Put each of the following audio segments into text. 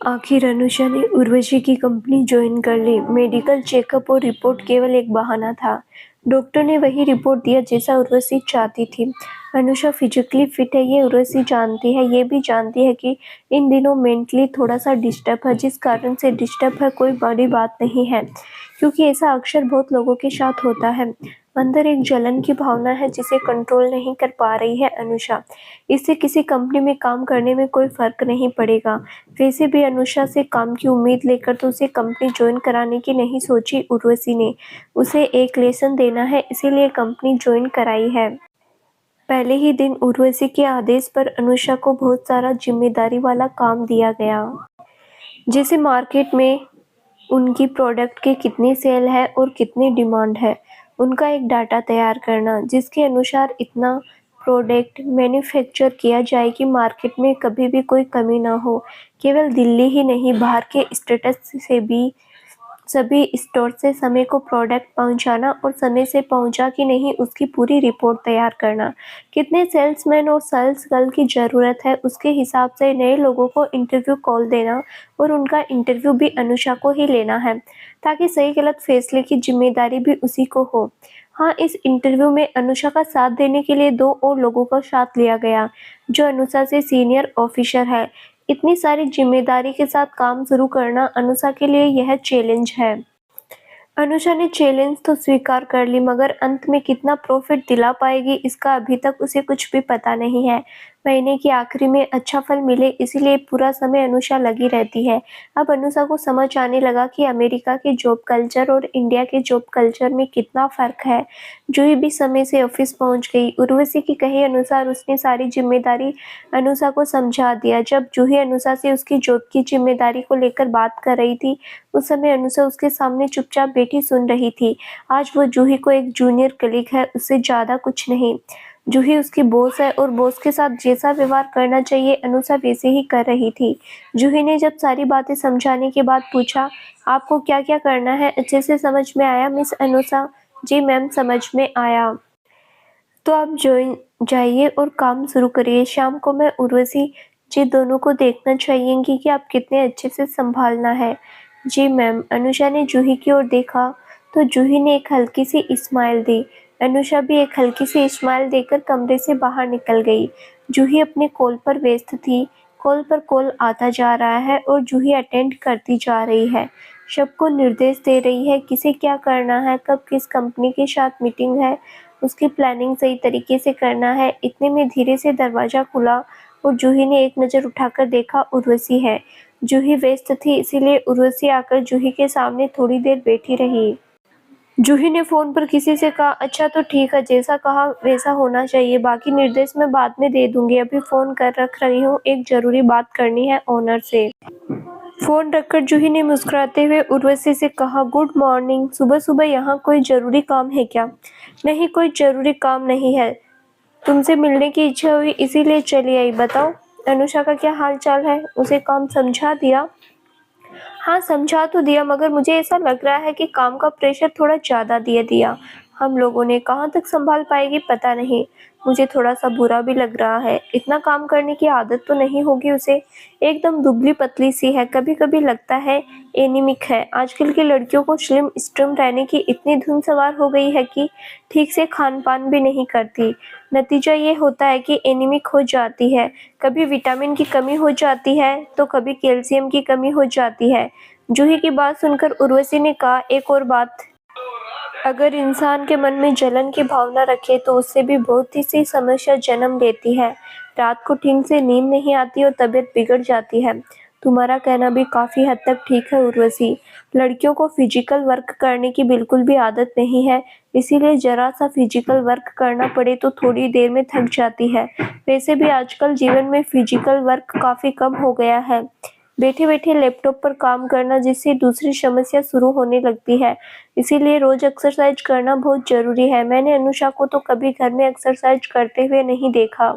आखिर अनुषा ने उर्वशी की कंपनी ज्वाइन कर ली। मेडिकल चेकअप और रिपोर्ट केवल एक बहाना था। डॉक्टर ने वही रिपोर्ट दिया जैसा उर्वशी चाहती थी। अनुषा फिजिकली फिट है, ये उर्वशी जानती है। ये भी जानती है कि इन दिनों मेंटली थोड़ा सा डिस्टर्ब है। जिस कारण से डिस्टर्ब है कोई बड़ी बात नहीं है, क्योंकि ऐसा अक्सर बहुत लोगों के साथ होता है। अंदर एक जलन की भावना है जिसे कंट्रोल नहीं कर पा रही है अनुषा। इससे किसी कंपनी में काम करने में कोई फर्क नहीं पड़ेगा। वैसे भी अनुषा से काम की उम्मीद लेकर तो उसे कंपनी ज्वाइन कराने की नहीं सोची उर्वशी ने। उसे एक लेसन देना है, इसीलिए कंपनी ज्वाइन कराई है। पहले ही दिन उर्वशी के आदेश पर अनुषा को बहुत सारा जिम्मेदारी वाला काम दिया गया, जैसे मार्केट में उनकी प्रोडक्ट की कितनी सेल है और कितनी डिमांड है, उनका एक डाटा तैयार करना, जिसके अनुसार इतना प्रोडक्ट मैन्युफैक्चर किया जाए कि मार्केट में कभी भी कोई कमी ना हो। केवल दिल्ली ही नहीं, बाहर के स्टेट्स से भी सभी स्टोर से समय को प्रोडक्ट पहुंचाना और समय से पहुंचा कि नहीं उसकी पूरी रिपोर्ट तैयार करना। कितने सेल्समैन और सेल्स गर्ल की ज़रूरत है, उसके हिसाब से नए लोगों को इंटरव्यू कॉल देना और उनका इंटरव्यू भी अनुषा को ही लेना है, ताकि सही गलत फैसले की जिम्मेदारी भी उसी को हो। हाँ, इस इंटरव्यू में अनुषा का साथ देने के लिए 2 और लोगों का साथ लिया गया, जो अनुषा से सीनियर ऑफिसर है। इतनी सारी जिम्मेदारी के साथ काम शुरू करना अनुषा के लिए यह चैलेंज है। अनुषा ने चैलेंज तो स्वीकार कर ली, मगर अंत में कितना प्रॉफिट दिला पाएगी इसका अभी तक उसे कुछ भी पता नहीं है। महीने की आखिरी में अच्छा फल मिले, इसीलिए पूरा समय अनुषा लगी रहती है। अब अनुषा को समझ आने लगा कि अमेरिका के जॉब कल्चर और इंडिया के जॉब कल्चर में कितना फ़र्क है। जूही भी समय से ऑफिस पहुंच गई। उर्वशी की कहे अनुसार उसने सारी जिम्मेदारी अनुषा को समझा दिया। जब जूही अनुषा से उसकी जॉब की जिम्मेदारी को लेकर बात कर रही थी, उस समय अनुषा उसके सामने चुपचाप बैठी सुन रही थी। आज वो जूही को एक जूनियर कलीग है, उससे ज़्यादा कुछ नहीं। जूही उसकी बॉस है और बॉस के साथ जैसा व्यवहार करना चाहिए अनुषा वैसे ही कर रही थी। जूही ने जब सारी बातें समझाने के बाद पूछा, आपको क्या क्या करना है, अच्छे से समझ में आया मिस अनुषा? जी मैम, समझ में आया। तो आप जाइए और काम शुरू करिए। शाम को मैं उर्वशी जी दोनों को देखना चाहेंगी कि आप कितने अच्छे से संभालना है। जी मैम। अनुषा ने जूही की ओर देखा तो जूही ने एक हल्की सी स्माइल दी। अनुषा भी एक हल्की सी स्माइल देकर कमरे से बाहर निकल गई। जूही अपने कॉल पर व्यस्त थी। कॉल पर कॉल आता जा रहा है और जूही अटेंड करती जा रही है। सबको निर्देश दे रही है किसे क्या करना है, कब किस कंपनी के साथ मीटिंग है, उसकी प्लानिंग सही तरीके से करना है। इतने में धीरे से दरवाज़ा खुला और जूही ने एक नज़र उठाकर देखा, उर्वशी है। जूही व्यस्त थी, इसीलिए उर्वशी आकर जूही के सामने थोड़ी देर बैठी रही। जूही ने फ़ोन पर किसी से कहा, अच्छा तो ठीक है, जैसा कहा वैसा होना चाहिए, बाकी निर्देश मैं बाद में दे दूंगी, अभी फ़ोन कर रख रही हूँ, एक ज़रूरी बात करनी है ओनर से। फ़ोन रखकर जूही ने मुस्कुराते हुए उर्वशी से कहा, गुड मॉर्निंग। सुबह सुबह यहाँ कोई ज़रूरी काम है क्या? नहीं, कोई ज़रूरी काम नहीं है, तुमसे मिलने की इच्छा हुई इसीलिए चली आई। बताओ अनुषा का क्या हाल चाल है, उसे काम समझा दिया? हाँ, समझा तो दिया, मगर मुझे ऐसा लग रहा है कि काम का प्रेशर थोड़ा ज़्यादा दे दिया हम लोगों ने। कहाँ तक संभाल पाएगी पता नहीं। मुझे थोड़ा सा बुरा भी लग रहा है, इतना काम करने की आदत तो नहीं होगी उसे। एकदम दुबली पतली सी है, कभी कभी लगता है एनीमिक है। आजकल की लड़कियों को स्लिम स्ट्रिम रहने की इतनी धुन सवार हो गई है कि ठीक से खान पान भी नहीं करती। नतीजा ये होता है कि एनीमिक हो जाती है। कभी विटामिन की कमी हो जाती है तो कभी कैल्शियम की कमी हो जाती है। जूही की बात सुनकर उर्वशी ने कहा, एक और बात, अगर इंसान के मन में जलन की भावना रखे तो उससे भी बहुत ही सी समस्या जन्म लेती है। रात को ठीक से नींद नहीं आती और तबीयत बिगड़ जाती है। तुम्हारा कहना भी काफ़ी हद तक ठीक है उर्वशी। लड़कियों को फिजिकल वर्क करने की बिल्कुल भी आदत नहीं है, इसीलिए ज़रा सा फिजिकल वर्क करना पड़े तो थोड़ी देर में थक जाती है। वैसे भी आजकल जीवन में फिजिकल वर्क काफ़ी कम हो गया है, बैठे बैठे लैपटॉप पर काम करना, जिससे दूसरी समस्या शुरू होने लगती है। इसीलिए रोज एक्सरसाइज करना बहुत ज़रूरी है। मैंने अनुषा को तो कभी घर में एक्सरसाइज करते हुए नहीं देखा।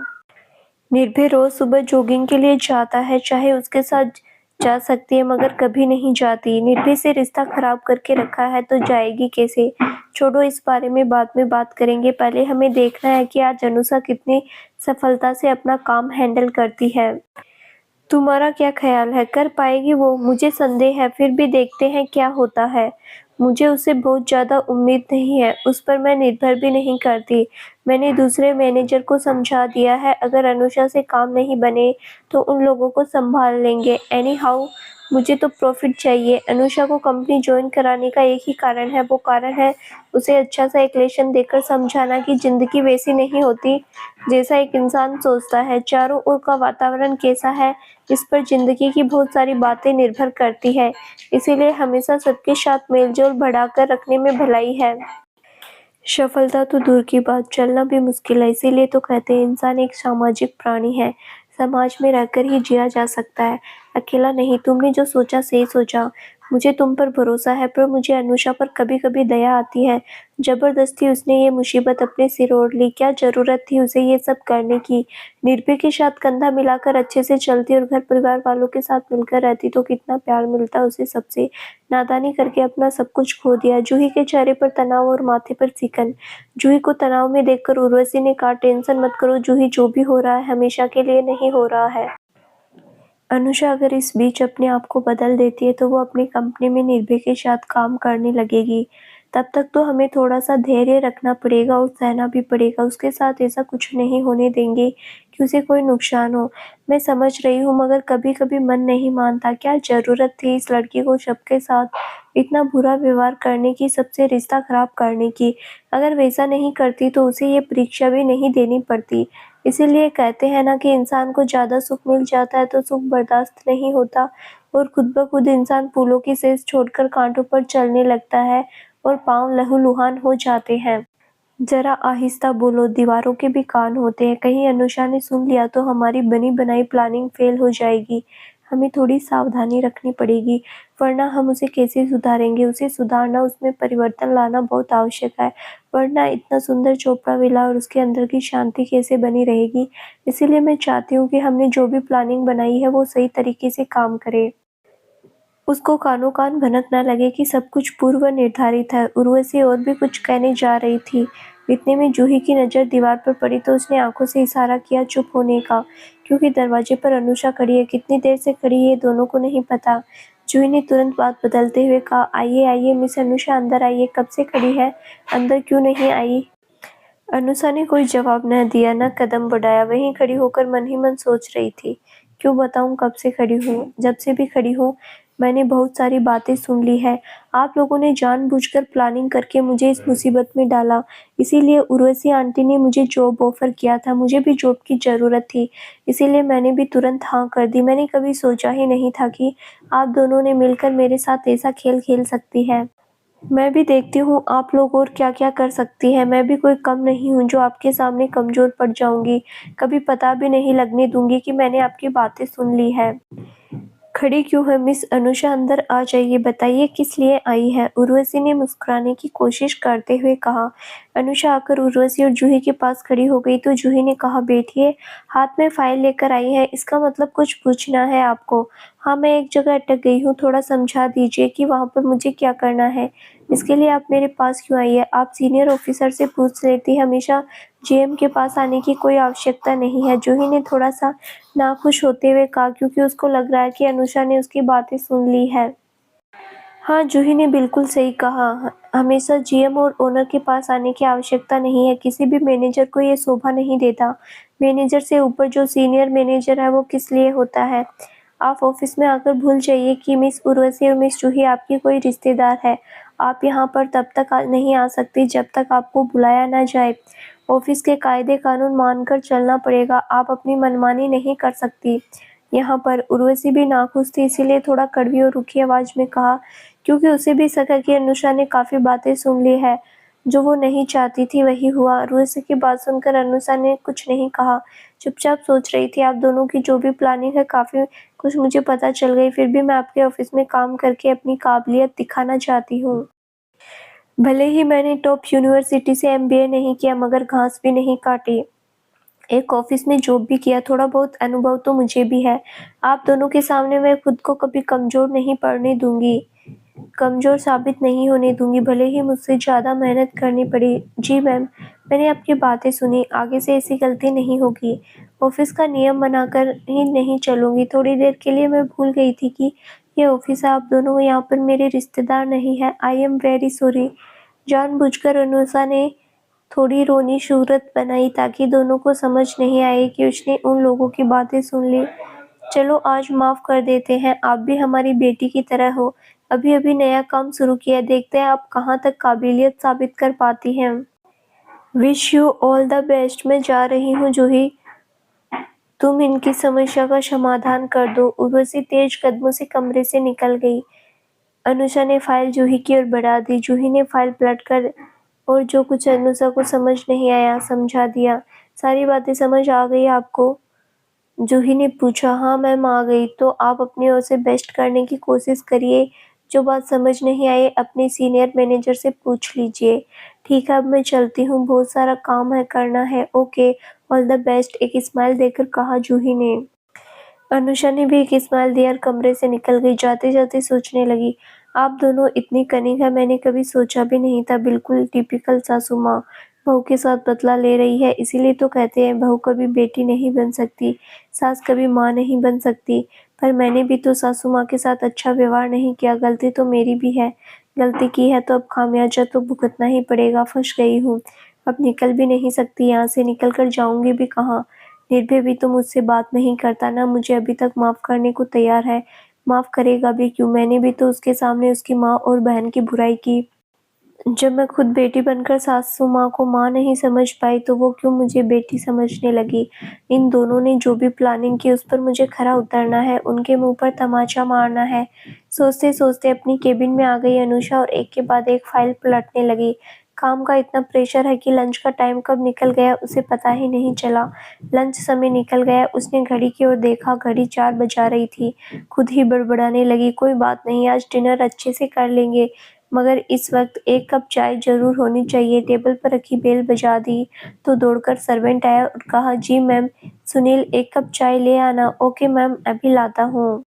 निर्भय रोज सुबह जॉगिंग के लिए जाता है, चाहे उसके साथ जा सकती है मगर कभी नहीं जाती। निर्भय से रिश्ता खराब करके रखा है तो जाएगी कैसे? छोड़ो, इस बारे में बाद में बात करेंगे, पहले हमें देखना है कि आज अनुषा कितनी सफलता से अपना काम हैंडल करती है। तुम्हारा क्या ख्याल है, कर पाएगी वो? मुझे संदेह है, फिर भी देखते हैं क्या होता है। मुझे उससे बहुत ज़्यादा उम्मीद नहीं है, उस पर मैं निर्भर भी नहीं करती। मैंने दूसरे मैनेजर को समझा दिया है, अगर अनुषा से काम नहीं बने तो उन लोगों को संभाल लेंगे। एनी हाउ मुझे तो प्रॉफिट चाहिए। अनुषा को कंपनी ज्वाइन कराने का एक ही कारण है, वो कारण है उसे अच्छा सा एक लेसन देकर समझाना कि ज़िंदगी वैसी नहीं होती जैसा एक इंसान सोचता है। चारों ओर का वातावरण कैसा है, इस पर ज़िंदगी की बहुत सारी बातें निर्भर करती है, इसीलिए हमेशा सबके साथ मेलजोल बढ़ाकर रखने में भलाई है। सफलता तो दूर की बात, चलना भी मुश्किल है। इसीलिए तो कहते हैं इंसान एक सामाजिक प्राणी है, समाज में रहकर ही जिया जा सकता है, अकेला नहीं। तुमने जो सोचा सही सोचा, मुझे तुम पर भरोसा है, पर मुझे अनुषा पर कभी कभी दया आती है। जबरदस्ती उसने ये मुसीबत अपने सिर ओढ़ ली, क्या जरूरत थी उसे ये सब करने की? निर्भय के साथ कंधा मिलाकर अच्छे से चलती और घर परिवार वालों के साथ मिलकर रहती तो कितना प्यार मिलता उसे सबसे। नादानी करके अपना सब कुछ खो दिया। जूही के चेहरे पर तनाव और माथे पर सिकन। जूही को तनाव में देखकर उर्वशी ने कहा, टेंशन मत करो जूही, जो भी हो रहा है हमेशा के लिए नहीं हो रहा है। अनुषा अगर इस बीच अपने आप को बदल देती है तो वो अपनी कंपनी में निर्भय के साथ काम करने लगेगी। तब तक तो हमें थोड़ा सा धैर्य रखना पड़ेगा और सहना भी पड़ेगा। उसके साथ ऐसा कुछ नहीं होने देंगे कि उसे कोई नुकसान हो। मैं समझ रही हूँ, मगर कभी कभी मन नहीं मानता। क्या जरूरत थी इस लड़की को सबके साथ इतना बुरा व्यवहार करने की, सबसे रिश्ता खराब करने की? अगर वैसा नहीं करती तो उसे ये परीक्षा भी नहीं देनी पड़ती। इसीलिए कहते हैं ना कि इंसान को ज़्यादा सुख मिल जाता है तो सुख बर्दाश्त नहीं होता और खुद ब खुद इंसान फूलों की सेज छोड़कर कांटों पर चलने लगता है और पाँव लहूलुहान हो जाते हैं। जरा आहिस्ता बोलो, दीवारों के भी कान होते हैं। कहीं अनुषा ने सुन लिया तो हमारी बनी बनाई प्लानिंग फेल हो जाएगी। हमें थोड़ी सावधानी रखनी पड़ेगी, वरना हम उसे कैसे सुधारेंगे? उसे सुधारना, उसमें परिवर्तन लाना बहुत आवश्यक है, वरना इतना सुंदर चोपड़ा विला और उसके अंदर की शांति कैसे बनी रहेगी? इसीलिए मैं चाहती हूँ कि हमने जो भी प्लानिंग बनाई है वो सही तरीके से काम करे। उसको कानो कान भनक न लगे कि सब कुछ पूर्व निर्धारित है। उर्वशी और भी कुछ कहने जा रही थी, इतने में जूही की नज़र दीवार पर पड़ी तो उसने आंखों से इशारा किया चुप होने का, क्योंकि दरवाजे पर अनुषा खड़ी है। कितनी देर से खड़ी है दोनों को नहीं पता। जूही ने तुरंत बात बदलते हुए कहा, आइए आइए मिस अनुषा, अंदर आइए। कब से खड़ी है, अंदर क्यों नहीं आई? अनुषा ने कोई जवाब न दिया, न कदम बढ़ाया। वहीं खड़ी होकर मन ही मन सोच रही थी, क्यों बताऊं कब से खड़ी हूँ? जब से भी खड़ी हूँ मैंने बहुत सारी बातें सुन ली है। आप लोगों ने जानबूझकर प्लानिंग करके मुझे इस मुसीबत में डाला। इसीलिए उर्वशी आंटी ने मुझे जॉब ऑफर किया था। मुझे भी जॉब की ज़रूरत थी, इसीलिए मैंने भी तुरंत हाँ कर दी। मैंने कभी सोचा ही नहीं था कि आप दोनों ने मिलकर मेरे साथ ऐसा खेल खेल सकती है। मैं भी देखती हूँ आप लोग और क्या क्या कर सकती हैं। मैं भी कोई कम नहीं हूँ जो आपके सामने कमज़ोर पड़ जाऊंगी। कभी पता भी नहीं लगने दूंगी कि मैंने आपकी बातें सुन ली है। खड़ी क्यों है मिस अनुषा, अंदर आ जाइए, बताइए किस लिए आई है? उर्वशी ने मुस्कुराने की कोशिश करते हुए कहा। अनुषा आकर उर्वशी और जूही के पास खड़ी हो गई तो जूही ने कहा, बैठिए। हाथ में फाइल लेकर आई है, इसका मतलब कुछ पूछना है आपको? हाँ, मैं एक जगह अटक गई हूँ, थोड़ा समझा दीजिए कि वहाँ पर मुझे क्या करना है। इसके लिए आप मेरे पास क्यों आई है? आप सीनियर ऑफिसर से पूछ लेती, हमेशा जीएम के पास आने की कोई आवश्यकता नहीं है। जूही ने थोड़ा सा नाखुश होते हुए कहा, क्योंकि उसको लग रहा है कि अनुषा ने उसकी बातें सुन ली है। हाँ, जूही ने बिल्कुल सही कहा, हमेशा जीएम और ओनर के पास आने की आवश्यकता नहीं है। किसी भी मैनेजर को ये शोभा नहीं देता। मैनेजर से ऊपर जो सीनियर मैनेजर है वो किस लिए होता है? आप ऑफिस में आकर भूल जाइए कि मिस उर्वशी और मिस जूही आपकी कोई रिश्तेदार है। आप यहाँ पर तब तक नहीं आ सकती जब तक आपको बुलाया ना जाए। ऑफिस के कायदे कानून मानकर चलना पड़ेगा, आप अपनी मनमानी नहीं कर सकती। यहाँ पर उर्वशी भी नाखुश थी, इसीलिए थोड़ा कड़वी और रुखी आवाज में कहा, क्योंकि उसे भी शक है कि अनुषा ने काफ़ी बातें सुन ली है। जो वो नहीं चाहती थी वही हुआ। उर्वशी की बात सुनकर अनुषा ने कुछ नहीं कहा, चुपचाप सोच रही थी। आप दोनों की जो भी प्लानिंग है काफ़ी कुछ मुझे पता चल गई, फिर भी मैं आपके ऑफिस में काम करके अपनी काबिलियत दिखाना चाहती हूँ। भले ही मैंने टॉप यूनिवर्सिटी से एमबीए नहीं किया, मगर घास भी नहीं काटी। एक ऑफिस में जॉब भी किया, थोड़ा बहुत अनुभव तो मुझे भी है। आप दोनों के सामने मैं खुद को कभी कमज़ोर नहीं पड़ने दूंगी। कमज़ोर साबित नहीं होने दूँगी, भले ही मुझसे ज़्यादा मेहनत करनी पड़े। जी मैम, मैंने आपकी बातें सुनी, आगे से ऐसी गलती नहीं होगी। ऑफ़िस का नियम बनाकर ही नहीं चलूँगी। थोड़ी देर के लिए मैं भूल गई थी कि ये ऑफ़िस है, आप दोनों यहाँ पर मेरे रिश्तेदार नहीं हैं। I am very sorry. जानबूझकर अनुषा ने थोड़ी रोनी सूरत बनाई ताकि दोनों को समझ नहीं आए कि उसने उन लोगों की बातें सुन ली। चलो आज माफ़ कर देते हैं, आप भी हमारी बेटी की तरह हो। अभी-अभी नया काम शुरू किया, देखते हैं आप कहाँ तक काबिलियत साबित कर पाती हैं। Wish you all the best. मैं जा रही हूँ जूही, तुम इनकी समस्या का समाधान कर दो। उर्वशी तेज कदमों से कमरे से निकल गई। अनुषा ने फाइल जूही की ओर बढ़ा दी। जूही ने फाइल पलटकर और जो कुछ अनुषा को समझ नहीं आया समझा दिया। सारी बातें समझ आ गई आपको? जूही ने पूछा। हाँ मैम, आ गई। तो आप अपनी ओर से बेस्ट करने की कोशिश करिए। जो बात समझ नहीं आई अपने सीनियर मैनेजर से पूछ लीजिए। ठीक है, अब मैं चलती हूँ, बहुत सारा काम है, करना है। ओके, ऑल द बेस्ट, एक स्माइल देकर कहा जूही ने। अनुषा ने भी एक स्माइल दिया और कमरे से निकल गई। जाते-जाते सोचने लगी, आप दोनों इतनी कनिंग है, मैंने कभी सोचा भी नहीं था। बिल्कुल टिपिकल सासू माँ, बहू के साथ बदला ले रही है। इसीलिए तो कहते हैं बहू कभी बेटी नहीं बन सकती, सास कभी माँ नहीं बन सकती। पर मैंने भी तो सासू माँ के साथ अच्छा व्यवहार नहीं किया, गलती तो मेरी भी है। गलती की है तो अब खामियाजा तो भुगतना ही पड़ेगा। फंस गई हूँ, अब निकल भी नहीं सकती यहाँ से। निकल कर जाऊँगी भी कहाँ? निर्भय भी तो मुझसे बात नहीं करता, ना मुझे अभी तक माफ़ करने को तैयार है। माफ़ करेगा भी क्यों? मैंने भी तो उसके सामने उसकी माँ और बहन की बुराई की। जब मैं खुद बेटी बनकर सासू माँ को माँ नहीं समझ पाई तो वो क्यों मुझे बेटी समझने लगी? इन दोनों ने जो भी प्लानिंग की उस पर मुझे खरा उतरना है, उनके मुँह पर तमाचा मारना है। सोचते-सोचते अपनी केबिन में आ गई अनुषा और एक के बाद एक फाइल पलटने लगी। काम का इतना प्रेशर है कि लंच का टाइम कब निकल गया उसे पता ही नहीं चला। लंच समय निकल गया, उसने घड़ी की ओर देखा, घड़ी 4 बजा रही थी। खुद ही बड़बड़ाने लगी, कोई बात नहीं, आज डिनर अच्छे से कर लेंगे, मगर इस वक्त एक कप चाय जरूर होनी चाहिए। टेबल पर रखी बेल बजा दी तो दौड़कर सर्वेंट आया और कहा, जी मैम, सुनील एक कप चाय ले आना। ओके मैम, अभी लाता हूँ।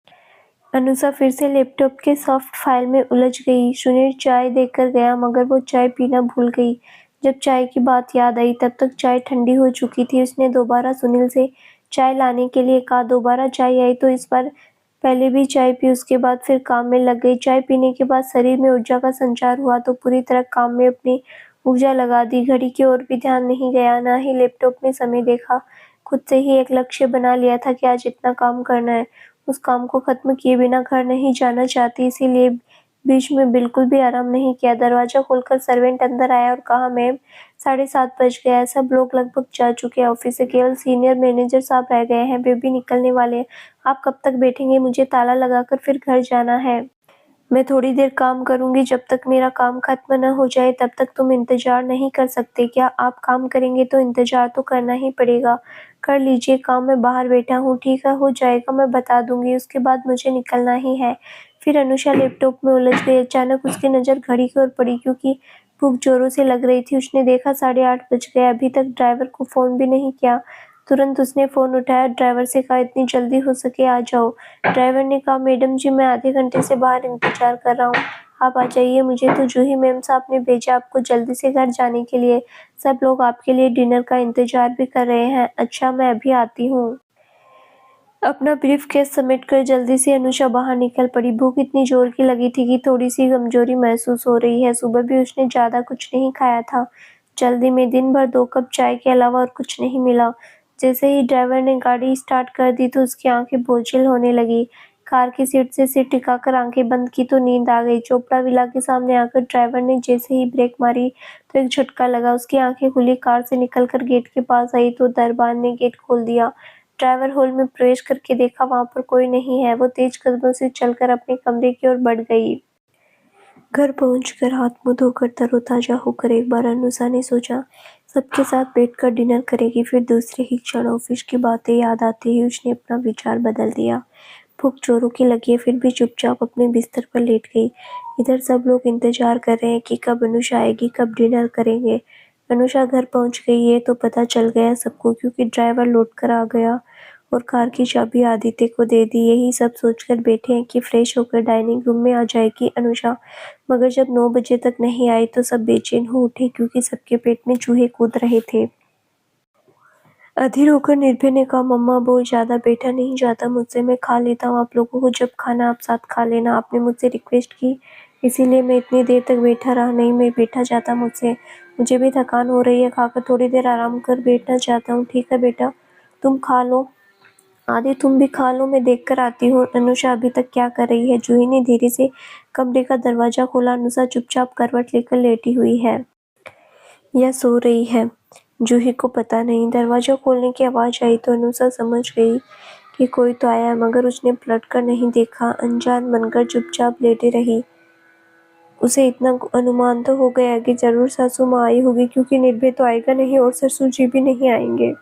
अनुषा फिर से लैपटॉप के सॉफ्ट फाइल में उलझ गई। सुनील चाय देकर गया मगर वो चाय पीना भूल गई। जब चाय की बात याद आई तब तक चाय ठंडी हो चुकी थी। उसने दोबारा सुनील से चाय लाने के लिए कहा। दोबारा चाय आई तो इस बार पहले भी चाय पी, उसके बाद फिर काम में लग गई। चाय पीने के बाद शरीर में ऊर्जा का संचार हुआ तो पूरी तरह काम में अपनी ऊर्जा लगा दी। घड़ी की ओर भी ध्यान नहीं गया, ना ही लैपटॉप में समय देखा। खुद से ही एक लक्ष्य बना लिया था कि आज इतना काम करना है। उस काम को खत्म किए बिना घर नहीं जाना चाहती, इसीलिए बीच में बिल्कुल भी आराम नहीं किया। दरवाजा खोलकर सर्वेंट अंदर आया और कहा, मैम 7:30 बज गया है, सब लोग लगभग जा चुके हैं ऑफिस से, केवल सीनियर मैनेजर साहब रह गए हैं, वे भी निकलने वाले हैं। आप कब तक बैठेंगे? मुझे ताला लगाकर फिर घर जाना है। मैं थोड़ी देर काम करूंगी, जब तक मेरा काम खत्म न हो जाए तब तक तुम इंतजार नहीं कर सकते क्या? आप काम करेंगे तो इंतजार तो करना ही पड़ेगा। कर लीजिए काम, मैं बाहर बैठा हूँ। ठीक है, हो जाएगा, मैं बता दूंगी, उसके बाद मुझे निकलना ही है। फिर अनुषा लैपटॉप में उलझ गई। अचानक उसकी नज़र घड़ी की ओर पड़ी क्योंकि भूख जोरों से लग रही थी। उसने देखा 8:30 बज गए, अभी तक ड्राइवर को फ़ोन भी नहीं किया। तुरंत उसने फ़ोन उठाया, ड्राइवर से कहा, इतनी जल्दी हो सके आ जाओ। ड्राइवर ने कहा, मैडम जी मैं आधे घंटे से बाहर इंतजार कर रहा हूँ, आप आ जाइए। मुझे तो जूही मैम साहब ने भेजा आपको जल्दी से घर जाने के लिए। सब लोग आपके लिए डिनर का इंतजार भी कर रहे हैं। अच्छा, मैं अभी आती हूँ। अपना ब्रीफकेस समेटकर जल्दी से अनुषा बाहर निकल पड़ी। भूख इतनी जोर की लगी थी कि थोड़ी सी कमजोरी महसूस हो रही है। सुबह भी उसने ज्यादा कुछ नहीं खाया था। जल्दी में दिन भर 2 कप चाय के अलावा और कुछ नहीं मिला। जैसे ही ड्राइवर ने गाड़ी स्टार्ट कर दी तो उसकी आंखें बोझिल होने लगी। कार की सीट से सिर टिकाकर आंखें बंद की तो नींद आ गई। चोपड़ा विला के सामने आकर ड्राइवर ने जैसे ही ब्रेक मारी तो एक झटका लगा। उसकी आंखें खुली, कार से निकलकर गेट के पास आई तो दरबान ने गेट खोल दिया। ड्राइवर हॉल में प्रवेश करके देखा, वहां पर कोई नहीं है। वो तेज कदमों से चलकर अपने कमरे की ओर बढ़ गई। घर पहुंचकर हाथ मुंह धोकर तरोताजा होकर एक बार अनुषा ने सोचा, सबके साथ बैठकर डिनर करेगी। फिर दूसरे ही क्षण ऑफिस की बातें याद आते ही उसने अपना विचार बदल दिया। भूख जोरों की लगी है, फिर भी चुपचाप अपने बिस्तर पर लेट गई। इधर सब लोग इंतजार कर रहे हैं कि कब अनुषा आएगी, कब डिनर करेंगे। अनुषा घर पहुंच गई है तो पता चल गया सबको, क्योंकि ड्राइवर लौट कर आ गया और कार की चाबी आदित्य को दे दी। यही सब सोचकर बैठे हैं कि फ्रेश होकर डाइनिंग रूम में आ जाएगी अनुषा, मगर जब 9 बजे तक नहीं आई तो सब बेचैन हो उठे क्योंकि सबके पेट में चूहे कूद रहे थे। अधीर होकर निर्भय ने कहा, मम्मा बहुत ज़्यादा बैठा नहीं जाता मुझसे, मैं खा लेता हूँ, आप लोगों को जब खाना आप साथ खा लेना। आपने मुझसे रिक्वेस्ट की इसीलिए मैं इतनी देर तक बैठा रहा, नहीं मैं बैठा जाता मुझसे। मुझे भी थकान हो रही है, खाकर थोड़ी देर आराम कर बैठना चाहता हूँ। ठीक है बेटा, तुम खा लो। आदि तुम भी खा लो, मैं देख कर आती हूँ अनुषा अभी तक क्या कर रही है। जूही ने धीरे से कमरे का दरवाजा खोला। अनुषा चुपचाप करवट लेकर लेटी हुई है या सो रही है, जूही को पता नहीं। दरवाजा खोलने की आवाज़ आई तो अनुषा समझ गई कि कोई तो आया, मगर उसने पलट कर नहीं देखा। अनजान बनकर चुपचाप लेटी रही। उसे इतना अनुमान तो हो गया कि जरूर सासू माँ आई होगी, क्योंकि निर्भय तो आएगा नहीं और ससुर जी भी नहीं आएंगे।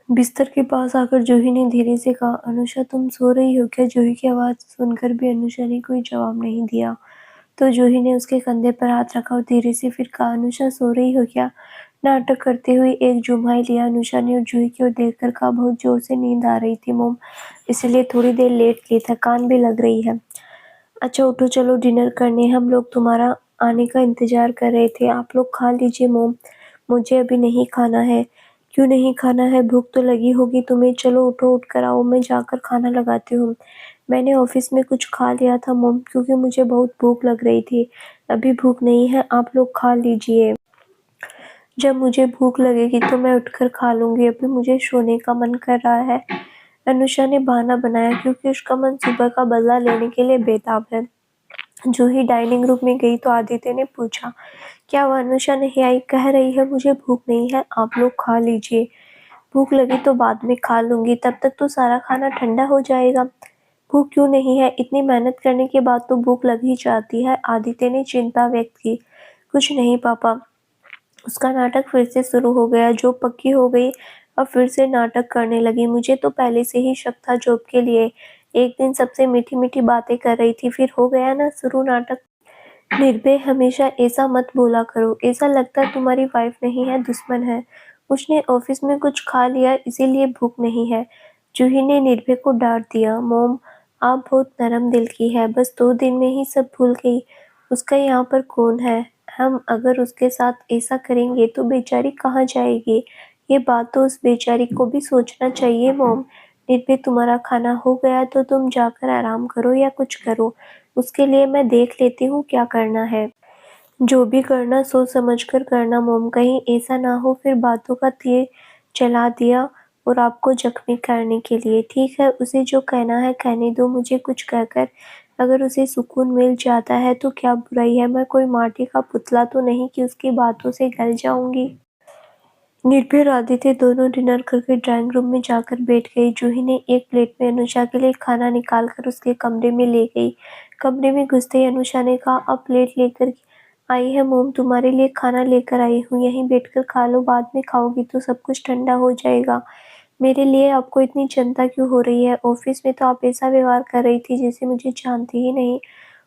बिस्तर के पास आकर जूही ने धीरे से कहा, अनुषा तुम सो रही हो क्या? जूही की आवाज़ सुनकर भी अनुषा ने कोई जवाब नहीं दिया। तो जूही ने उसके कंधे पर हाथ रखा और धीरे से फिर कहा, अनुषा सो रही हो क्या? नाटक करते हुए एक जुम्हाई लिया अनुषा ने और जूही की ओर देखकर कहा, बहुत जोर से नींद आ रही थी मोम, इसलिए थोड़ी देर लेट ली, थकान भी लग रही है। अच्छा उठो, चलो डिनर करने, हम लोग तुम्हारा आने का इंतजार कर रहे थे। आप लोग खा लीजिए मोम, मुझे अभी नहीं खाना है। क्यों नहीं खाना है? भूख तो लगी होगी तुम्हें। चलो उठो, उठ कर आओ, मैं जाकर खाना लगाती हूँ। मैंने ऑफिस में कुछ खा लिया था मोम, क्योंकि मुझे बहुत भूख लग रही थी। अभी भूख नहीं है, आप लोग खा लीजिए। जब मुझे भूख लगेगी तो मैं उठकर खा लूंगी, अभी मुझे सोने का मन कर रहा है। अनुषा ने बहाना बनाया क्योंकि उसका मन सुबह का बदला लेने के लिए बेताब है। जूही डाइनिंग रूम में गई तो आदित्य ने पूछा, क्या वह अनुषा नहीं आई? कह रही है मुझे भूख नहीं है, आप लोग खा लीजिए। भूख लगी तो बाद में खा लूंगी, तब तक तो सारा खाना ठंडा हो जाएगा। भूख क्यों नहीं है? इतनी मेहनत करने के बाद तो भूख लग ही जाती है। आदित्य ने चिंता व्यक्त की। कुछ नहीं पापा, उसका नाटक फिर से शुरू हो गया। जॉब पक्की हो गई, अब फिर से नाटक करने लगी। मुझे तो पहले से ही शक था जॉब के लिए। एक दिन सबसे मीठी मीठी बातें कर रही थी, फिर हो गया ना शुरू नाटक। निर्भय, हमेशा ऐसा मत बोला करो, ऐसा लगता है तुम्हारी वाइफ नहीं है, दुश्मन है। उसने ऑफिस में कुछ खा लिया इसीलिए भूख नहीं है। जूही ने निर्भय को डांट दिया। मोम, आप बहुत नरम दिल की है, बस 2 दिन में ही सब भूल गई। उसका यहाँ पर कौन है? हम अगर उसके साथ ऐसा करेंगे तो बेचारी कहाँ जाएगी? ये बात तो उस बेचारी को भी सोचना चाहिए मोम। निर्भय, तुम्हारा खाना हो गया तो तुम जाकर आराम करो या कुछ करो, उसके लिए मैं देख लेती हूँ क्या करना है। जो भी करना सोच समझ कर करना मोम, कहीं ऐसा ना हो फिर बातों का तीर चला दिया और आपको जख्मी करने के लिए। ठीक है, उसे जो कहना है कहने दो, मुझे कुछ कहकर अगर उसे सुकून मिल जाता है तो क्या बुराई है। मैं कोई माटी का पुतला तो नहीं कि उसकी बातों से गल जाऊंगी। निर्भय और आदित्य दोनों डिनर करके ड्राइंग रूम में जाकर बैठ गई। जूही ने एक प्लेट में अनुषा के लिए खाना निकालकर उसके कमरे में ले गई। कमरे में घुसते ही अनुषा ने कहा, अब प्लेट लेकर आई है मोम, तुम्हारे लिए खाना लेकर आई हूँ, यहीं बैठकर खा लो, बाद में खाओगी तो सब कुछ ठंडा हो जाएगा। मेरे लिए आपको इतनी चिंता क्यों हो रही है? ऑफिस में तो आप ऐसा व्यवहार कर रही थी जैसे मुझे जानती ही नहीं।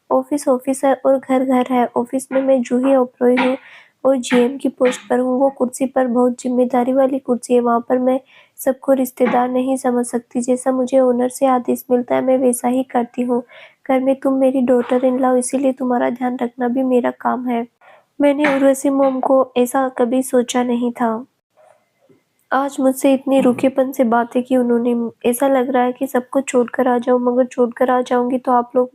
ऑफिस ऑफिस है और घर घर है। ऑफिस में मैं जूही ओबरॉय हूँ और जीएम की पोस्ट पर हूँ। वो कुर्सी पर बहुत जिम्मेदारी वाली कुर्सी है, वहाँ पर मैं सबको रिश्तेदार नहीं समझ सकती। जैसा मुझे ओनर से आदेश मिलता है मैं वैसा ही करती हूँ। घर में तुम मेरी डॉटर इन लॉ, इसीलिए तुम्हारा ध्यान रखना भी मेरा काम है। मैंने उर्वशी मोम को ऐसा कभी सोचा नहीं था। आज मुझसे इतनी रूखेपन से बातें की उन्होंने। ऐसा लग रहा है कि सब कुछ छोड़कर आ जाऊं, मगर छोड़कर आ जाऊंगी तो आप लोग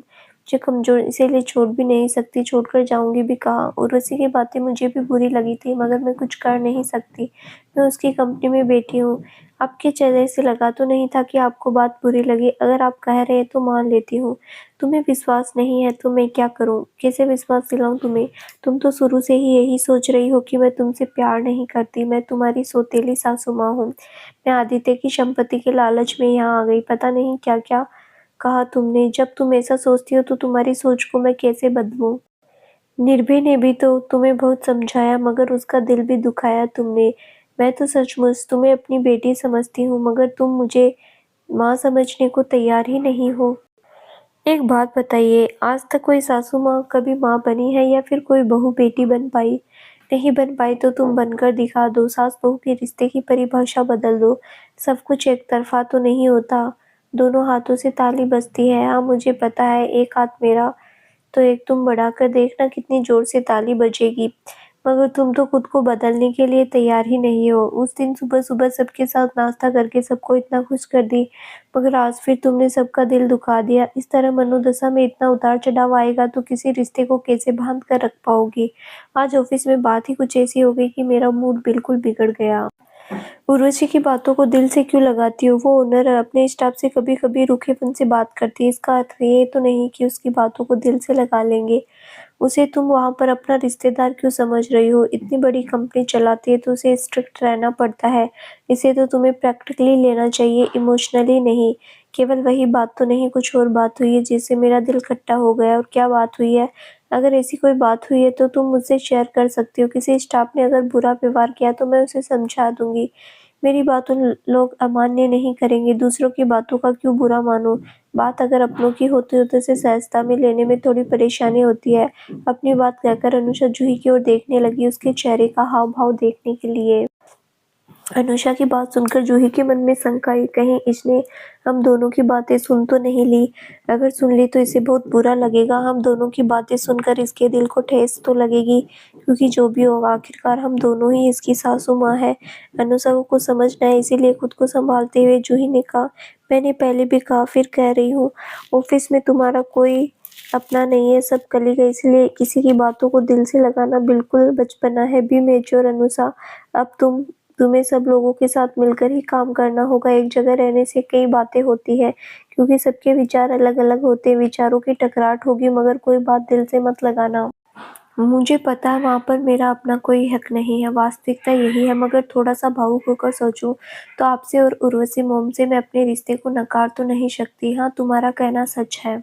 मुझे कमजोर, इसीलिए छोड़ भी नहीं सकती। छोड़कर जाऊंगी भी कहाँ? उर्वशी की बातें मुझे भी बुरी लगी थी, मगर मैं कुछ कर नहीं सकती। मैं उसकी कंपनी में बैठी हूँ। आपके चेहरे से लगा तो नहीं था कि आपको बात बुरी लगी। अगर आप कह रहे हैं तो मान लेती हूँ। तुम्हें विश्वास नहीं है तो मैं क्या करूँ? कैसे विश्वास दिलाऊं तुम्हें? तुम तो शुरू से ही यही सोच रही हो कि मैं तुमसे प्यार नहीं करती। मैं तुम्हारी सौतेली सासू माँ हूँ। मैं आदित्य की संपत्ति के लालच में यहाँ आ गई। पता नहीं क्या क्या कहा तुमने। जब तुम ऐसा सोचती हो तो तुम्हारी सोच को मैं कैसे बदलूं? निर्भय ने भी तो तुम्हें बहुत समझाया, मगर उसका दिल भी दुखाया तुमने। मैं तो सचमुच तुम्हें अपनी बेटी समझती हूँ, मगर तुम मुझे माँ समझने को तैयार ही नहीं हो। एक बात बताइए, आज तक कोई सासू माँ कभी माँ बनी है या फिर कोई बहू बेटी बन पाई? नहीं बन पाई तो तुम बनकर दिखा दो, सास-बहू के रिश्ते की परिभाषा बदल दो। सब कुछ एक तरफ़ा तो नहीं होता, दोनों हाथों से ताली बजती है। हाँ, मुझे पता है, एक हाथ मेरा तो एक तुम बढ़ाकर देखना कितनी ज़ोर से ताली बजेगी। मगर तुम तो खुद को बदलने के लिए तैयार ही नहीं हो। उस दिन सुबह-सुबह सबके साथ नाश्ता करके सबको इतना खुश कर दी, मगर आज फिर तुमने सबका दिल दुखा दिया। इस तरह मनोदशा में इतना उतार-चढ़ाव आएगा तो किसी रिश्ते को कैसे बाँध कर रख पाओगी? आज ऑफ़िस में बात ही कुछ ऐसी हो गई कि मेरा मूड बिल्कुल बिगड़ गया। उर्वशी की बातों को दिल से क्यों लगाती हो? वो ओनर अपने स्टाफ से कभी-कभी रूखेपन से बात करती है। इसका अर्थ ये तो नहीं कि उसकी बातों को दिल से लगा लेंगे। उसे तुम वहाँ पर अपना रिश्तेदार क्यों समझ रही हो? इतनी बड़ी कंपनी चलाती है तो उसे स्ट्रिक्ट रहना पड़ता है। इसे तो तुम्हें प्रैक्टिकली लेना चाहिए, इमोशनली नहीं। केवल वही बात तो नहीं, कुछ और बात हुई है जिससे मेरा दिल खट्टा हो गया। और क्या बात हुई है? अगर ऐसी कोई बात हुई है तो तुम मुझसे शेयर कर सकती हो। किसी स्टाफ ने अगर बुरा व्यवहार किया तो मैं उसे समझा दूँगी। मेरी बातों लोग अमान्य नहीं करेंगे, दूसरों की बातों का क्यों बुरा मानूँ? बात अगर अपनों की होती हो तो उसे सहजता में लेने में थोड़ी परेशानी होती है। अपनी बात कहकर अनुषा जूही की ओर देखने लगी, उसके चेहरे का हाव-भाव देखने के लिए। अनुषा की बात सुनकर जूही के मन में शंका आई, कहीं इसने हम दोनों की बातें सुन तो नहीं ली? अगर सुन ली तो इसे बहुत बुरा लगेगा। हम दोनों की बातें सुनकर इसके दिल को ठेस तो लगेगी, क्योंकि जो भी होगा आखिरकार हम दोनों ही इसकी सासू माँ हैं। अनुषा को कुछ समझना है, इसीलिए खुद को संभालते हुए जूही ने कहा, मैंने पहले भी कहा, फिर कह रही हूँ, ऑफिस में तुम्हारा कोई अपना नहीं है, सब कलीग है, इसलिए किसी की बातों को दिल से लगाना बिल्कुल बचपना है। Be mature Anusha. अब तुम्हें सब लोगों के साथ मिलकर ही काम करना होगा। एक जगह रहने से कई बातें होती हैं, क्योंकि सबके विचार अलग-अलग होते हैं। विचारों की टकराट होगी, मगर कोई बात दिल से मत लगाना। मुझे पता है वहाँ पर मेरा अपना कोई हक नहीं है, वास्तविकता यही है, मगर थोड़ा-सा भावुक होकर सोचूँ तो आपसे और उर्वशी मॉम से मैं अपने रिश्ते को नकार तो नहीं सकती। हाँ, तुम्हारा कहना सच है।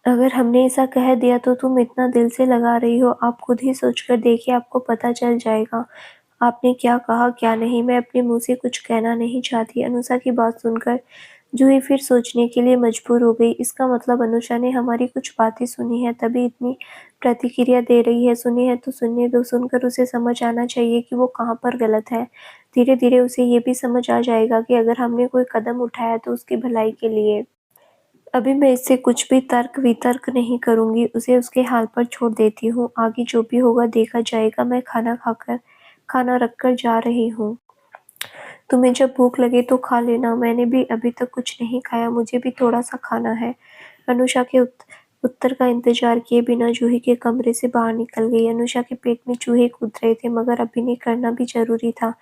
अगर हमने ऐसा कह दिया तो तुम इतना दिल से लगा रही हो, आप खुद ही सोचकर देखिए, आपको पता चल जाएगा आपने क्या कहा क्या नहीं। मैं अपने मुंह से कुछ कहना नहीं चाहती। अनुषा की बात सुनकर जूही फिर सोचने के लिए मजबूर हो गई। इसका मतलब अनुषा ने हमारी कुछ बातें सुनी है, तभी इतनी प्रतिक्रिया दे रही है। सुनी है तो सुनने दो, सुनकर उसे समझ आना चाहिए कि वो कहाँ पर गलत है। धीरे धीरे उसे ये भी समझ आ जाएगा कि अगर हमने कोई कदम उठाया तो उसकी भलाई के लिए। अभी मैं इससे कुछ भी तर्क-वितर्क नहीं करूँगी, उसे उसके हाल पर छोड़ देती हूँ। आगे जो भी होगा देखा जाएगा। मैं खाना रख कर जा रही हूँ। तुम्हें जब भूख लगे तो खा लेना। मैंने भी अभी तक कुछ नहीं खाया, मुझे भी थोड़ा-सा खाना है। अनुषा के उत्तर का इंतजार किए बिना जूही के कमरे से बाहर निकल गई। अनुषा के पेट में चूहे कूद रहे थे, मगर अभिनय करना भी ज़रूरी था।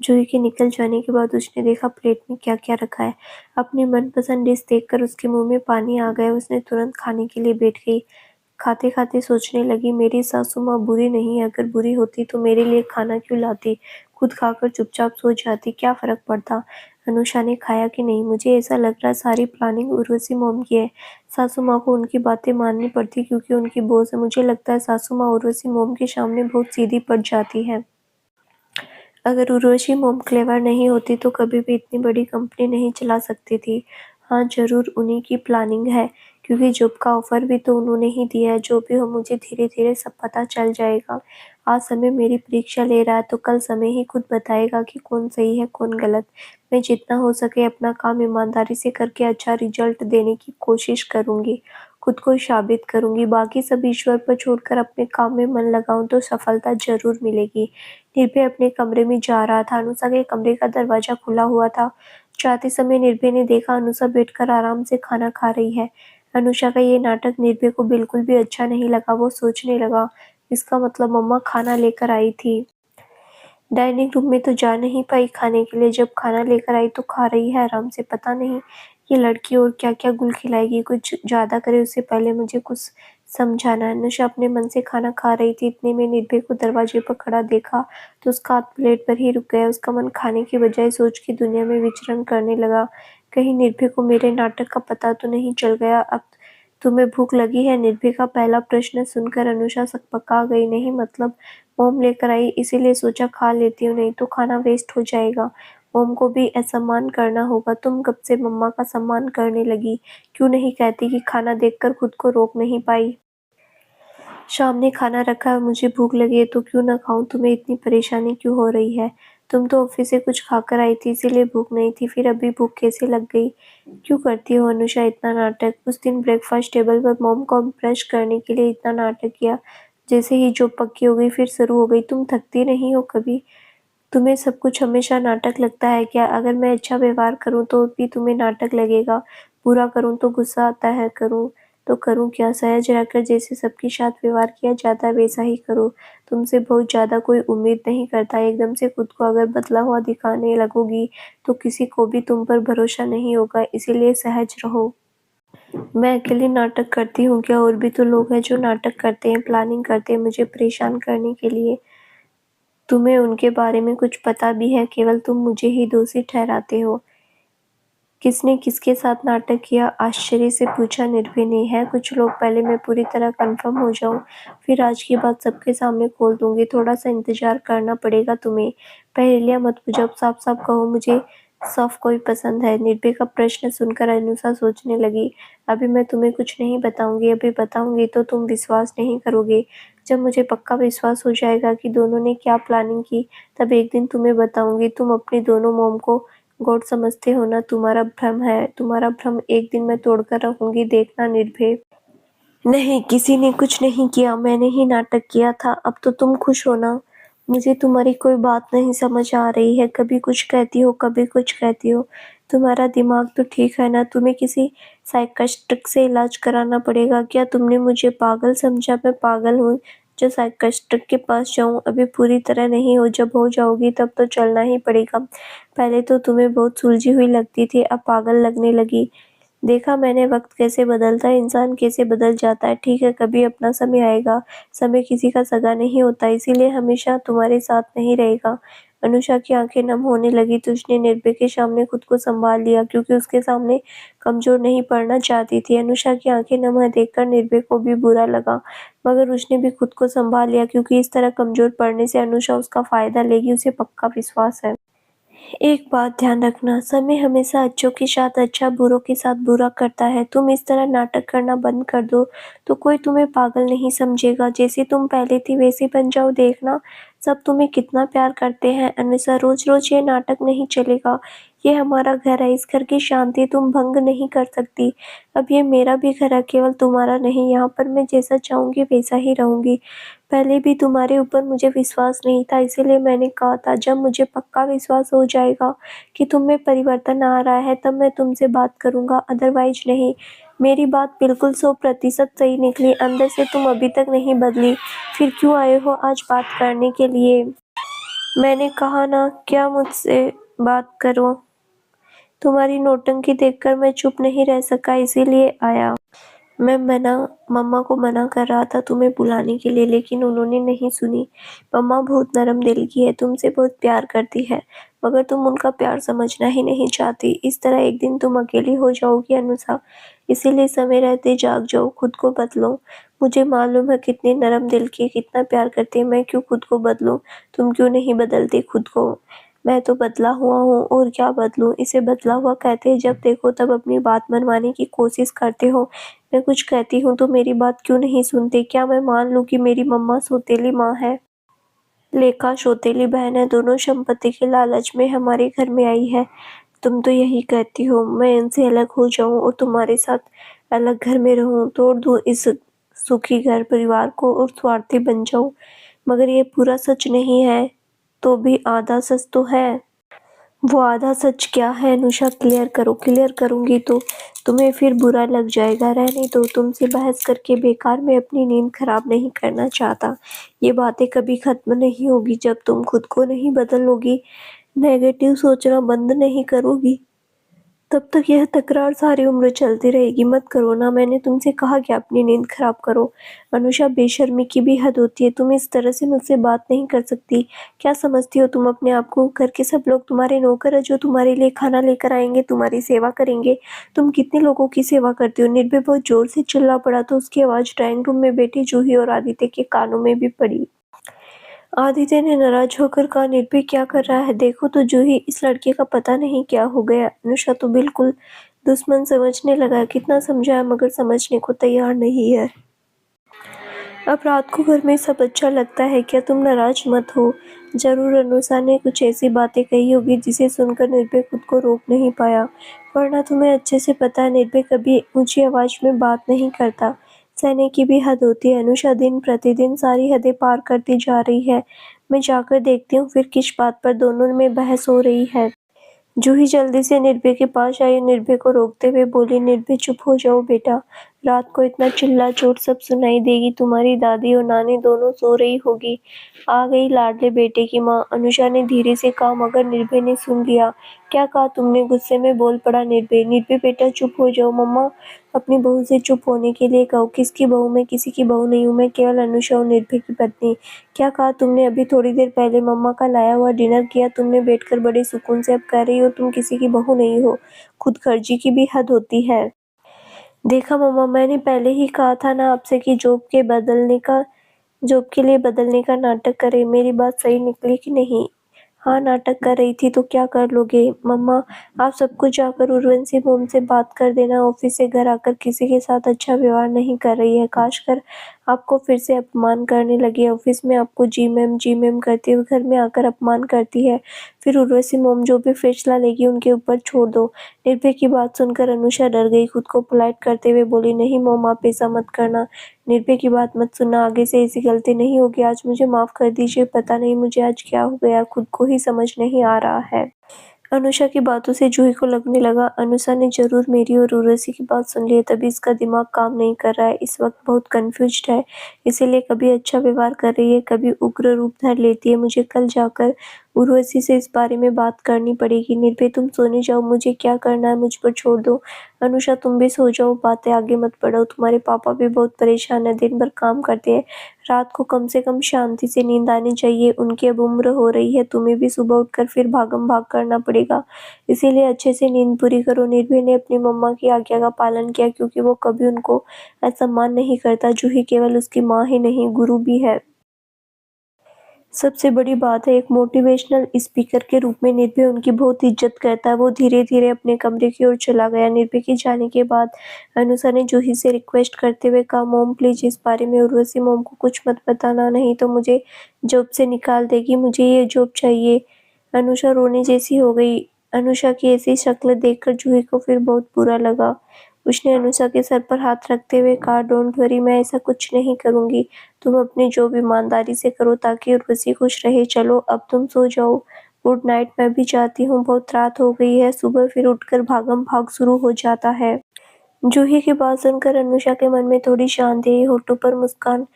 जूही के निकल जाने के बाद उसने देखा प्लेट में क्या-क्या रखा है। अपनी मनपसंद डिश देखकर उसके मुँह में पानी आ गया। उसने तुरंत खाने के लिए बैठ गई। खाते-खाते सोचने लगी, मेरी सासू माँ बुरी नहीं, अगर बुरी होती तो मेरे लिए खाना क्यों लाती? खुद खाकर चुपचाप सो जाती, क्या फ़र्क पड़ता? अनुषा ने खाया कि नहीं? मुझे ऐसा लग रहा सारी प्लानिंग उर्वशी मॉम की है। सासू माँ को उनकी बातें माननी पड़ती क्योंकि उनकी बॉस है। मुझे लगता है सासू माँ उर्वशी मॉम के सामने बहुत सीधी पड़ जाती है। अगर उर्वशी मॉम क्लेवर नहीं होती तो कभी भी इतनी बड़ी कंपनी नहीं चला सकती थी। हाँ, ज़रूर उन्हीं की प्लानिंग है, क्योंकि जॉब का ऑफ़र भी तो उन्होंने ही दिया है। जो भी हो मुझे धीरे-धीरे सब पता चल जाएगा। आज समय मेरी परीक्षा ले रहा है तो कल समय ही खुद बताएगा कि कौन सही है, कौन गलत। मैं जितना हो सके अपना काम ईमानदारी से करके अच्छा रिज़ल्ट देने की कोशिश करूँगी। खुद को साबित करूँगी। बाकी सब ईश्वर पर छोड़कर अपने काम में मन लगाऊँ तो सफलता ज़रूर मिलेगी। निर्भय अपने कमरे में जा रहा था। अनुषा के कमरे का दरवाज़ा खुला हुआ था। जाते समय निर्भय ने देखा अनुषा बैठकर आराम से खाना खा रही है। अनुषा का ये नाटक निर्भय को बिल्कुल भी अच्छा नहीं लगा। वो सोचने लगा, इसका मतलब मम्मा खाना लेकर आई थी। डाइनिंग रूम में तो जा नहीं पाई खाने के लिए, जब खाना लेकर आई तो खा रही है आराम से। पता नहीं ये लड़की और क्या-क्या गुल खिलाएगी, कुछ ज़्यादा करे उससे पहले मुझे कुछ समझाना है। अनुषा अपने मन से खाना खा रही थी, इतने में निर्भय को दरवाजे पर खड़ा देखा तो उसका हाथ प्लेट पर ही रुक गया। उसका मन खाने की बजाय सोच की दुनिया में विचरण करने लगा। कहीं निर्भय को मेरे नाटक का पता तो नहीं चल गया। अब तुम्हें भूख लगी है? निर्भय का पहला प्रश्न सुनकर अनुषा सकपका गई। नहीं, मतलब मॉम लेकर आई इसीलिए सोचा खा लेती हूँ, नहीं तो खाना वेस्ट हो जाएगा। मॉम को भी असम्मान करना होगा। तुम कब से मम्मा का सम्मान करने लगी? क्यों नहीं कहती कि खाना देखकर खुद को रोक नहीं पाई? शाम ने खाना रखा है, मुझे भूख लगी है तो क्यों ना खाऊं? तुम्हें इतनी परेशानी क्यों हो रही है? तुम तो ऑफिस से कुछ खाकर आई थी इसीलिए भूख नहीं थी, फिर अभी भूख कैसे लग गई? क्यों करती हो अनुषा इतना नाटक? उस दिन ब्रेकफास्ट टेबल पर मॉम को इम्प्रेस करने के लिए इतना नाटक किया, जैसे ही जॉब पक्की हो गई फिर शुरू हो गई। तुम थकती नहीं हो कभी? तुम्हें सब कुछ हमेशा नाटक लगता है क्या? अगर मैं अच्छा व्यवहार करूँ तो भी तुम्हें नाटक लगेगा, बुरा करूँ तो गुस्सा आता है, करूँ तो करूँ क्या? सहज रहकर जैसे सबके साथ व्यवहार किया जाता है वैसा ही करो। तुमसे बहुत ज़्यादा कोई उम्मीद नहीं करता। एकदम से खुद को अगर बदला हुआ दिखाने लगोगी तो किसी को भी तुम पर भरोसा नहीं होगा, इसीलिए सहज रहो। मैं अकेली नाटक करती हूँ क्या? और भी तो लोग हैं जो नाटक करते हैं, प्लानिंग करते हैं मुझे परेशान करने के लिए। तुम्हें उनके बारे में कुछ पता भी है? केवल तुम मुझे ही दोषी ठहराते हो। किसने किसके साथ नाटक किया? आश्चर्य से पूछा निर्भय ने। है कुछ लोग, पहले मैं पूरी तरह कंफर्म हो जाऊं, फिर आज की बात सबके सामने खोल दूंगी। थोड़ा सा इंतजार करना पड़ेगा तुम्हें। पहेलियां मत बुझाओ, साफ साफ कहो मुझे साफ कोई पसंद है। निर्भय का प्रश्न सुनकर अनुषा सोचने लगी, अभी मैं तुम्हें कुछ नहीं बताऊंगी, अभी बताऊंगी तो तुम विश्वास नहीं करोगे। जब मुझे पक्का विश्वास हो जाएगा कि दोनों ने क्या प्लानिंग की, तब एक दिन तुम्हें बताऊंगी। तुम अपनी दोनों मॉम को गॉड समझते हो ना? तुम्हारा भ्रम है, तुम्हारा भ्रम एक दिन मैं तोड़कर रहूंगी, देखना निर्भय। नहीं, किसी ने कुछ नहीं किया, मैंने ही नाटक किया था। अब तो तुम खुश हो ना? मुझे तुम्हारी कोई बात नहीं समझ आ रही है, कभी कुछ कहती हो कभी कुछ कहती हो। तुम्हारा दिमाग तो ठीक है ना? तुम्हें किसी साइकियाट्रिस्ट से इलाज कराना पड़ेगा क्या? तुमने मुझे पागल समझा? मैं पागल हूँ जो साइकियाट्रिस्ट के पास जाऊँ? अभी पूरी तरह नहीं हो, जब हो जाओगी तब तो चलना ही पड़ेगा। पहले तो तुम्हें बहुत सुलझी हुई लगती थी, अब पागल लगने लगी। देखा मैंने वक्त कैसे बदलता है, इंसान कैसे बदल जाता है। ठीक है, कभी अपना समय आएगा। समय किसी का सगा नहीं होता, इसीलिए हमेशा तुम्हारे साथ नहीं रहेगा। अनुषा की आंखें नम होने लगी तो उसने निर्भय के सामने खुद को संभाल लिया, क्योंकि उसके सामने कमजोर नहीं पड़ना चाहती थी। अनुषा की आंखें नम है देखकर निर्भय को भी बुरा लगा, मगर उसने भी खुद को संभाल लिया, क्योंकि इस तरह कमजोर पड़ने से अनुषा उसका फायदा लेगी, उसे पक्का विश्वास है। एक बात ध्यान रखना, समय हमेशा अच्छों के साथ अच्छा, बुरों के साथ बुरा करता है। तुम इस तरह नाटक करना बंद कर दो तो कोई तुम्हें पागल नहीं समझेगा। जैसी तुम पहले थी वैसी बन जाओ, देखना सब तुम्हें कितना प्यार करते हैं। अनुसा, रोज रोज ये नाटक नहीं चलेगा। ये हमारा घर है, इस घर की शांति तुम भंग नहीं कर सकती। अब ये मेरा भी घर है, केवल तुम्हारा नहीं। यहाँ पर मैं जैसा चाहूंगी वैसा ही रहूंगी। पहले भी तुम्हारे ऊपर मुझे विश्वास नहीं था, इसीलिए मैंने कहा था जब मुझे पक्का विश्वास हो जाएगा कि तुम में परिवर्तन आ रहा है तब मैं तुमसे बात करूंगा, अदरवाइज नहीं। मेरी बात बिल्कुल 100% सही निकली। अंदर से तुम अभी तक नहीं बदली, फिर क्यों आए हो आज बात करने के लिए? मैंने कहा ना, क्या मुझसे बात करो। तुम्हारी नौटंकी देखकर मैं चुप नहीं रह सका, इसीलिए आया। मैं मम्मा को मना कर रहा था तुम्हें बुलाने के लिए, लेकिन उन्होंने नहीं सुनी। मम्मा बहुत नरम दिल की है, तुमसे बहुत प्यार करती है, मगर तुम उनका प्यार समझना ही नहीं चाहती। इस तरह एक दिन तुम अकेली हो जाओगी अनुषा, इसीलिए समय रहते जाग जाओ, खुद को बदलो। मुझे मालूम है कितनी नरम दिल की, कितना प्यार करती है। मैं क्यों खुद को बदलूं? तुम क्यों नहीं बदलती खुद को? मैं तो बदला हुआ हूँ, और क्या बदलूं? इसे बदला हुआ कहते हैं, जब देखो तब अपनी बात मनवाने की कोशिश करते हो। मैं कुछ कहती हूँ तो मेरी बात क्यों नहीं सुनते? क्या मैं मान लूँ कि मेरी मम्मा सौतेली माँ है, लेखा सौतेली बहन है, दोनों संपत्ति के लालच में हमारे घर में आई है? तुम तो यही कहती हो मैं इनसे अलग हो जाऊं और तुम्हारे साथ अलग घर में रहूं, तोड़ दूं इस सुखी घर परिवार को और स्वार्थी बन जाऊं। मगर ये पूरा सच नहीं है, तो भी आधा सच तो है। वो आधा सच क्या है अनुषा? क्लियर करो। क्लियर करूंगी तो तुम्हें फिर बुरा लग जाएगा। रहने दो, तुमसे बहस करके बेकार में अपनी नींद खराब नहीं करना चाहता। ये बातें कभी खत्म नहीं होगी जब तुम खुद को नहीं बदलोगी, नेगेटिव सोचना बंद नहीं करोगी, तब तक यह तकरार सारी उम्र चलती रहेगी। मत करो ना, मैंने तुमसे कहा कि अपनी नींद खराब करो। अनुषा, बेशर्मी की भी हद होती है, तुम इस तरह से मुझसे बात नहीं कर सकती। क्या समझती हो तुम अपने आप को? घर के सब लोग तुम्हारे नौकर है, जो तुम्हारे लिए खाना लेकर आएंगे, तुम्हारी सेवा करेंगे। तुम कितने लोगों की सेवा करती हो? निर्भय बहुत जोर से चिल्ला पड़ा तो उसकी आवाज ड्राइंग रूम में बैठी जूही और आदित्य के कानों में भी पड़ी। आदित्य ने नाराज होकर कहा, निर्भय क्या कर रहा है? देखो तो जूही, इस लड़के का पता नहीं क्या हो गया। अनुषा तो बिल्कुल दुश्मन समझने लगा, कितना समझाया मगर समझने को तैयार नहीं है। अब रात को घर में सब अच्छा लगता है क्या? तुम नाराज मत हो। जरूर अनुषा ने कुछ ऐसी बातें कही होगी जिसे सुनकर निर्भय खुद को रोक नहीं पाया। वरना तुम्हें अच्छे से पता है निर्भय कभी ऊंची आवाज में बात नहीं करता। सहने की भी हद होती है। अनुषा दिन प्रतिदिन सारी हदें पार करती जा रही है। मैं जाकर देखती हूँ फिर किस बात पर दोनों में बहस हो रही है। जूही जल्दी से निर्भय के पास आई। निर्भय को रोकते हुए बोली, निर्भय चुप हो जाओ बेटा। रात को इतना चिल्ला चोट सब सुनाई देगी। तुम्हारी दादी और नानी दोनों सो रही होगी। आ गई लाडले बेटे की माँ, अनुषा ने धीरे से कहा, मगर निर्भय ने सुन लिया। क्या कहा तुमने? गुस्से में बोल पड़ा निर्भय। निर्भय बेटा चुप हो जाओ। मम्मा अपनी बहू से चुप होने के लिए कहो। किसकी बहू? मैं किसी की बहू नहीं हूँ। मैं केवल अनुषा और निर्भय की पत्नी। क्या कहा तुमने? अभी थोड़ी देर पहले मम्मा का लाया हुआ डिनर किया तुमने बैठकर बड़े सुकून से। अब कह रही हो तुम किसी की बहू नहीं हो। खुदगर्जी की भी हद होती है। देखा मम्मा, मैंने पहले ही कहा था ना आपसे कि जॉब के लिए बदलने का नाटक करे। मेरी बात सही निकली कि नहीं? हाँ, नाटक कर रही थी तो क्या कर लोगे? मम्मा आप सब कुछ जाकर उर्वशी मोम से बात कर देना। ऑफिस से घर आकर किसी के साथ अच्छा व्यवहार नहीं कर रही है। खासकर आपको फिर से अपमान करने लगी है। ऑफिस में आपको जी मैम करती हुए घर में आकर अपमान करती है। फिर उर्वशी मोम जो भी फैसला लेगी उनके ऊपर छोड़ दो। निर्भय की बात सुनकर अनुषा डर गई। खुद को पोलाइट करते हुए बोली, नहीं मोम आप ऐसा मत करना। निर्भय की बात मत सुनना। आगे से ऐसी गलती नहीं होगी। आज मुझे माफ कर दीजिए। पता नहीं मुझे आज क्या हो गया, खुद को ही समझ नहीं आ रहा है। अनुषा की बातों से जूही को लगने लगा, अनुषा ने जरूर मेरी और उर्वशी की बात सुन ली है, तभी इसका दिमाग काम नहीं कर रहा है। इस वक्त बहुत कंफ्यूज्ड है, इसीलिए कभी अच्छा व्यवहार कर रही है, कभी उग्र रूप धर लेती है। मुझे कल जाकर उर्वशी से इस बारे में बात करनी पड़ेगी। निर्भय तुम सोने जाओ, मुझे क्या करना है मुझ पर छोड़ दो। अनुषा तुम भी सो जाओ, बातें आगे मत बढ़ाओ। तुम्हारे पापा भी बहुत परेशान है, दिन भर काम करते हैं। रात को कम से कम शांति से नींद आनी चाहिए। उनकी अब उम्र हो रही है, तुम्हें भी सुबह उठकर फिर भागम भाग करना पड़ेगा, इसीलिए अच्छे से नींद पूरी करो। निर्भय ने अपनी मम्मा की आज्ञा का पालन किया, क्योंकि वो कभी उनको असम्मान नहीं करता। जूही केवल उसकी माँ ही नहीं, गुरु भी है। सबसे बड़ी बात है, एक मोटिवेशनल स्पीकर के रूप में निर्भय उनकी बहुत इज्जत करता है। वो धीरे धीरे अपने कमरे की ओर चला गया। निर्भय के जाने के बाद अनुषा ने जूही से रिक्वेस्ट करते हुए कहा, मोम प्लीज इस बारे में उर्वशी मोम को कुछ मत बताना, नहीं तो मुझे जॉब से निकाल देगी। मुझे ये जॉब चाहिए। अनुषा रोने जैसी हो गई। अनुषा की ऐसी शक्ल देखकर जूही को फिर बहुत बुरा लगा। उसने अनुषा के सर पर हाथ रखते हुए कहा, डोंट वरी, मैं ऐसा कुछ नहीं करूंगी। तुम अपनी जॉब ईमानदारी से करो ताकि उर्वशी खुश रहे। चलो अब तुम सो जाओ। गुड नाइट, मैं भी जाती हूँ, बहुत रात हो गई है। सुबह फिर उठकर भागम भाग शुरू हो जाता है। जूही की बात सुनकर अनुषा के मन में थोड़ी शांति आई, होठों पर मुस्कान।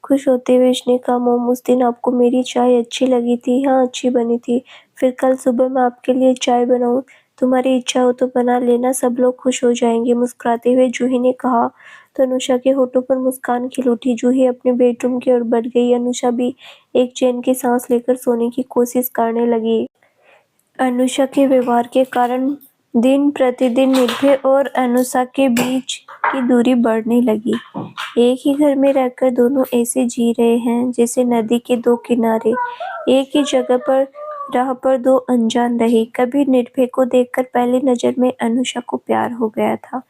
खुश होते हुए उसने कहा, मोम उस दिन आपको मेरी चाय अच्छी लगी थी? हाँ अच्छी बनी थी। फिर कल सुबह मैं आपके लिए चाय बनाऊं? तुम्हारी इच्छा हो तो बना लेना, सब लोग खुश हो जाएंगे। मुस्कुराते हुए जूही ने कहा तो अनुषा के होठों पर मुस्कान खिल उठी। जूही अपने बेडरूम की ओर बढ़ गई। अनुषा भी एक चैन की सांस लेकर सोने की कोशिश करने लगी। अनुषा के व्यवहार के कारण दिन प्रतिदिन निर्भय और अनुषा के बीच की दूरी बढ़ने लगी। एक ही घर में रहकर दोनों ऐसे जी रहे हैं जैसे नदी के दो किनारे, एक ही जगह पर राह पर दो अनजान रहे। कभी निर्भय को देखकर पहली नजर में अनुषा को प्यार हो गया था।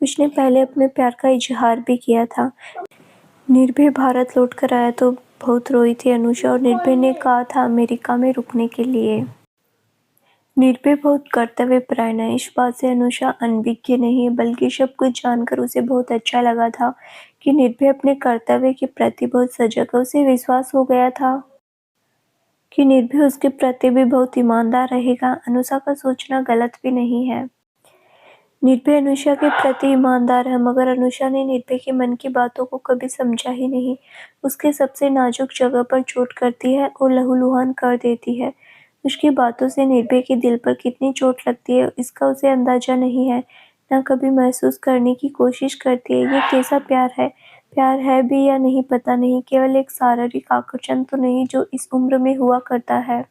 उसने पहले अपने प्यार का इजहार भी किया था। निर्भय भारत लौटकर आया तो बहुत रोई थी अनुषा, और निर्भय ने कहा था अमेरिका में रुकने के लिए। निर्भय बहुत कर्तव्यपरायण है। इस बात से अनुषा अनभिज्ञ नहीं है, बल्कि सब कुछ जानकर उसे बहुत अच्छा लगा था कि निर्भय अपने कर्तव्य के प्रति बहुत सजग है। उसे विश्वास हो गया था कि निर्भय उसके प्रति भी बहुत ईमानदार रहेगा। अनुषा का सोचना गलत भी नहीं है। निर्भय अनुषा के प्रति ईमानदार है, मगर अनुषा ने निर्भय के मन की बातों को कभी समझा ही नहीं। उसके सबसे नाजुक जगह पर चोट करती है और लहूलुहान कर देती है। उसकी बातों से निर्भय के दिल पर कितनी चोट लगती है इसका उसे अंदाजा नहीं है, न कभी महसूस करने की कोशिश करती है। ये कैसा प्यार है भी या नहीं पता नहीं, केवल एक शारीरिक आकर्षण तो नहीं जो इस उम्र में हुआ करता है।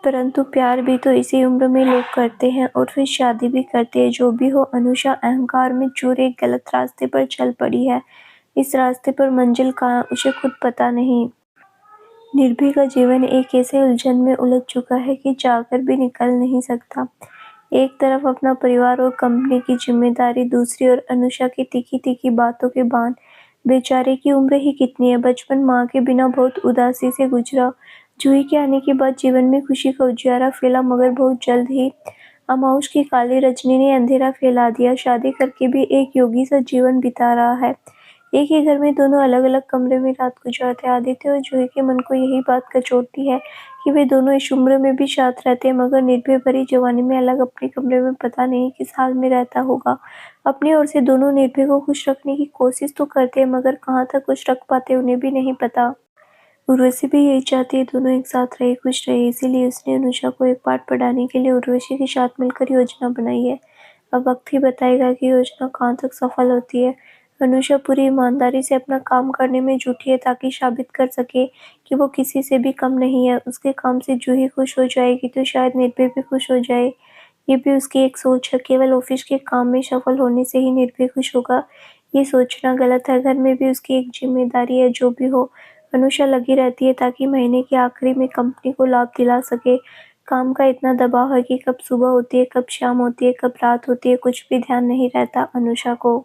परंतु प्यार भी तो इसी उम्र में लोग करते हैं और फिर शादी भी करते हैं। जो भी हो, अनुषा अहंकार में चूर एक गलत रास्ते पर चल पड़ी है। इस रास्ते पर मंजिल कहाँ उसे खुद पता नहीं। निर्भय का जीवन एक ऐसे उलझन में उलझ चुका है कि चाहकर भी निकल नहीं सकता। एक तरफ अपना परिवार और कंपनी की जिम्मेदारी, दूसरी ओर अनुषा की तीखी तीखी बातों के बाण। बेचारे की उम्र ही कितनी है, बचपन माँ के बिना बहुत उदासी से गुजरा। जूही के आने के बाद जीवन में खुशी का उजियारा फैला, मगर बहुत जल्द ही अमाउश की काली रजनी ने अंधेरा फैला दिया। शादी करके भी एक योगी सा जीवन बिता रहा है। एक ही घर में दोनों अलग-अलग कमरे में रात गुजारते हैं। आदित्य और जूही के मन को यही बात कचोटती है कि वे दोनों इस उम्र में भी साथ रहते हैं, मगर निर्भय भरी जवानी में अलग अपने कमरे में पता नहीं किस हाल में रहता होगा। अपनी ओर से दोनों निर्भय को खुश रखने की कोशिश तो करते हैं, मगर कहाँ तक खुश रख पाते उन्हें भी नहीं पता। उर्वशी भी यही चाहती है दोनों एक साथ रहे, खुश रहे, इसीलिए उसने अनुषा को एक पाठ पढ़ाने के लिए उर्वशी के साथ मिलकर योजना बनाई है। अब वक्त ही बताएगा कि योजना कहाँ तक सफल होती है। अनुषा पूरी ईमानदारी से अपना काम करने में जुटी है ताकि साबित कर सके कि वो किसी से भी कम नहीं है। उसके काम से जूही खुश हो जाएगी तो शायद निर्भय भी खुश हो जाए। ये भी उसकी एक सोच है, केवल ऑफिस के काम में सफल होने से ही निर्भय खुश होगा, ये सोचना गलत है। घर में भी उसकी एक जिम्मेदारी है, जो भी हो अनुषा लगी रहती है ताकि महीने के आखिरी में कंपनी को लाभ दिला सके। काम का इतना दबाव है कि कब सुबह होती है, कब शाम होती है, कब रात होती है, कुछ भी ध्यान नहीं रहता अनुषा को।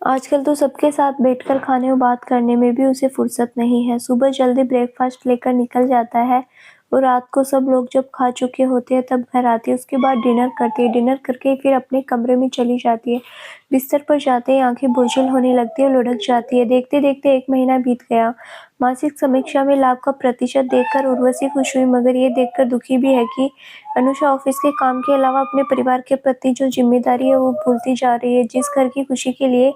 आजकल तो सबके साथ बैठकर खाने और बात करने में भी उसे फुर्सत नहीं है। सुबह जल्दी ब्रेकफास्ट लेकर निकल जाता है और रात को सब लोग जब खा चुके होते हैं तब घर आती है। उसके बाद डिनर करती है, डिनर करके फिर अपने कमरे में चली जाती है। बिस्तर पर जाते ही आंखें बोझिल होने लगती है और लुढ़क जाती है। देखते देखते 1 महीना बीत गया। मासिक समीक्षा में लाभ का प्रतिशत देखकर उर्वशी खुश हुई, मगर ये देखकर दुखी भी है कि अनुषा ऑफिस के काम के अलावा अपने परिवार के प्रति जो जिम्मेदारी है वो भूलती जा रही है। जिस घर की खुशी के लिए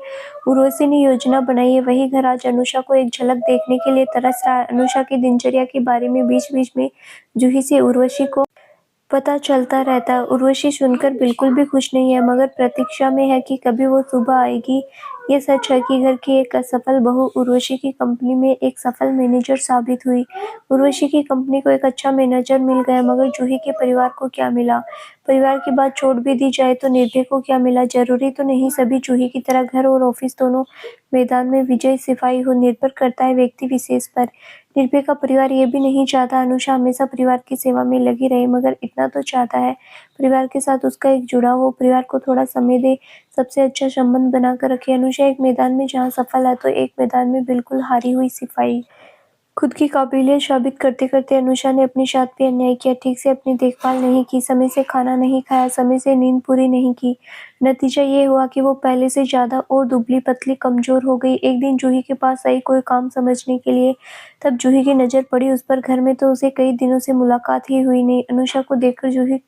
उर्वशी ने योजना बनाई है, वही घर आज अनुषा को एक झलक देखने के लिए तरस रहा है। अनुषा की दिनचर्या के बारे में बीच बीच में जूही से उर्वशी को पता चलता रहता है। उर्वशी सुनकर बिल्कुल भी खुश नहीं है, मगर प्रतीक्षा में है कि कभी वो सुबह आएगी। ये सच है कि घर की एक असफल बहू उर्वशी की कंपनी में एक सफल मैनेजर साबित हुई। उर्वशी की कंपनी को एक अच्छा मैनेजर मिल गया, मगर जूही के परिवार को क्या मिला? परिवार की बात छोड़ भी दी जाए तो निर्भय को क्या मिला? जरूरी तो नहीं सभी जूही की तरह घर और ऑफिस दोनों मैदान में विजयी सिपाही हो, निर्भर करता है व्यक्ति विशेष पर। निर्भय का परिवार ये भी नहीं चाहता अनुषा हमेशा परिवार की सेवा में लगी रहे, मगर इतना तो चाहता है परिवार के साथ उसका एक जुड़ाव हो, परिवार को थोड़ा समय दे, सबसे अच्छा संबंध बनाकर रखे। अनुषा एक मैदान में जहाँ सफल है तो एक मैदान में बिल्कुल हारी हुई सिपाही। खुद की काबिलियत साबित करते करते अनुषा ने अपने साथ भी अन्याय किया। ठीक से अपनी देखभाल नहीं की, समय से खाना नहीं खाया, समय से नींद पूरी नहीं की। नतीजा ये हुआ कि वो पहले से ज्यादा और दुबली पतली कमजोर हो गई। एक दिन जूही के पास आई कोई काम समझने के लिए, तब जूही की नजर पड़ी उस पर। घर में तो उसे कई दिनों से मुलाकात ही हुई नहीं। अनुषा को देखकर जूही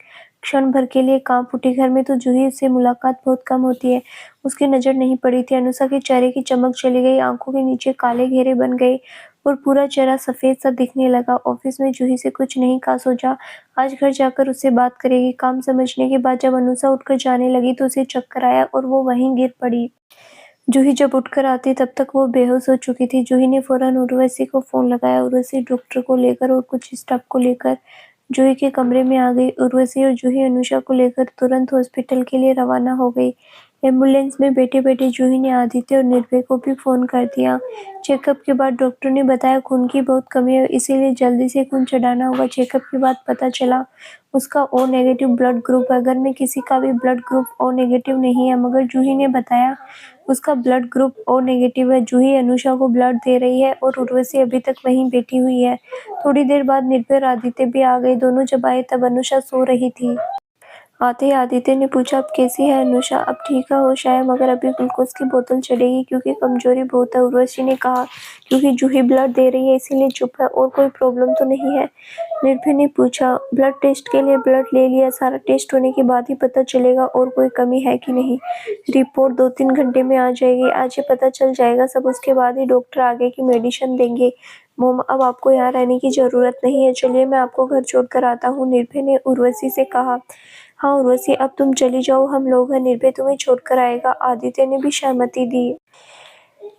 क्षण भर के लिए कांप उठी। घर में तो जूही से मुलाकात बहुत कम होती है, उसकी नजर नहीं पड़ी थी। अनुषा के चेहरे की चमक चली गई, आंखों के नीचे काले घेरे बन गए और पूरा चेहरा सफेद सा दिखने लगा। ऑफिस में जूही से कुछ नहीं कहा, सोचा आज घर जाकर उससे बात करेगी। काम समझने के बाद जब अनुषा उठकर जाने लगी तो उसे चक्कर आया और वो वहीं गिर पड़ी। जूही जब उठकर आती तब तक वो बेहोश हो चुकी थी। जूही ने फौरन उर्वशी को फोन लगाया। उर्वशी डॉक्टर को लेकर और कुछ स्टाफ को लेकर जूही के कमरे में आ गई। उर्वशी और जूही अनुषा को लेकर तुरंत हॉस्पिटल के लिए रवाना हो गई। एम्बुलेंस में बैठे बैठे जूही ने आदित्य और निर्भय को भी फोन कर दिया। चेकअप के बाद डॉक्टर ने बताया खून की बहुत कमी है, इसीलिए जल्दी से खून चढ़ाना होगा। चेकअप के बाद पता चला उसका ओ नेगेटिव ब्लड ग्रुप है। घर में किसी का भी ब्लड ग्रुप ओ नेगेटिव नहीं है, मगर जूही ने बताया उसका ब्लड ग्रुप ओ नेगेटिव है। जूही अनुषा को ब्लड दे रही है और उर्वशी अभी तक वहीं बैठी हुई है। थोड़ी देर बाद निर्भय और आदित्य भी आ गए। दोनों जब आए तब अनुषा सो रही थी। आते ही आदित्य ने पूछा अब कैसी है अनुषा? अब ठीक है होश आया, मगर अभी ग्लूकोज की बोतल चढ़ेगी क्योंकि कमजोरी बहुत है। उर्वशी ने कहा क्योंकि जूही ब्लड दे रही है इसीलिए चुप है, और कोई प्रॉब्लम तो नहीं है? निर्भय ने पूछा। ब्लड टेस्ट के लिए ब्लड ले लिया, सारा टेस्ट होने के बाद ही पता चलेगा और कोई कमी है कि नहीं। रिपोर्ट 2-3 घंटे में आ जाएगी, आज ही पता चल जाएगा सब, उसके बाद ही डॉक्टर आगे की मेडिसिन देंगे। मोम अब आपको यहाँ रहने की जरूरत नहीं है, चलिए मैं आपको घर छोड़कर आता हूँ, निर्भय ने उर्वशी से कहा। हाँ उर्वशी अब तुम चली जाओ, हम लोग हैं, निर्भय तुम्हें छोड़कर आएगा। आदित्य ने भी सहमति दी।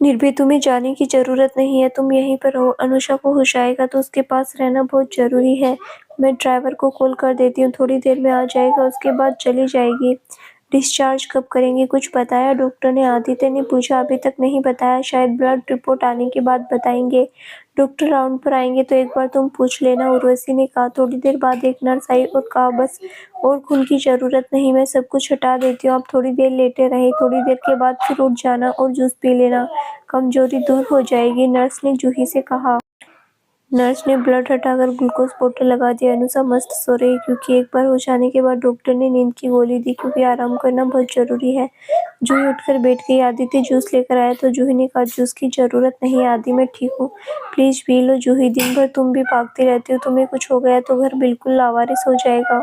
निर्भय तुम्हें जाने की जरूरत नहीं है, तुम यहीं पर रहो। अनुषा को होश आएगा तो उसके पास रहना बहुत जरूरी है। मैं ड्राइवर को कॉल कर देती हूँ, थोड़ी देर में आ जाएगा, उसके बाद चली जाएगी। डिस्चार्ज कब करेंगे, कुछ बताया डॉक्टर ने? आदित्य ने पूछा। अभी तक नहीं बताया, शायद ब्लड रिपोर्ट आने के बाद बताएंगे। डॉक्टर राउंड पर आएंगे तो एक बार तुम पूछ लेना, उर्वशी ने कहा। थोड़ी देर बाद एक नर्स आई और कहा, बस और खून की जरूरत नहीं, मैं सब कुछ हटा देती हूँ। आप थोड़ी देर लेटे रहे। थोड़ी देर के बाद फिर उठ जाना और जूस पी लेना, कमजोरी दूर हो जाएगी, नर्स ने जूही से कहा। नर्स ने ब्लड हटाकर ग्लूकोज बोतल लगा दिया। अनुषा मस्त सो रही क्योंकि एक बार हो जाने के बाद डॉक्टर ने नींद की गोली दी, क्योंकि आराम करना बहुत जरूरी है। जूही उठकर बैठ गई। आदित्य जूस लेकर आया तो जूही ने कहा, जूस की जरूरत नहीं आदि, मैं ठीक हूँ, प्लीज पी लो। जूही, दिन भर तुम भी भागती रहती हो, तुम्हें कुछ हो गया तो घर बिल्कुल लावारिस हो जाएगा,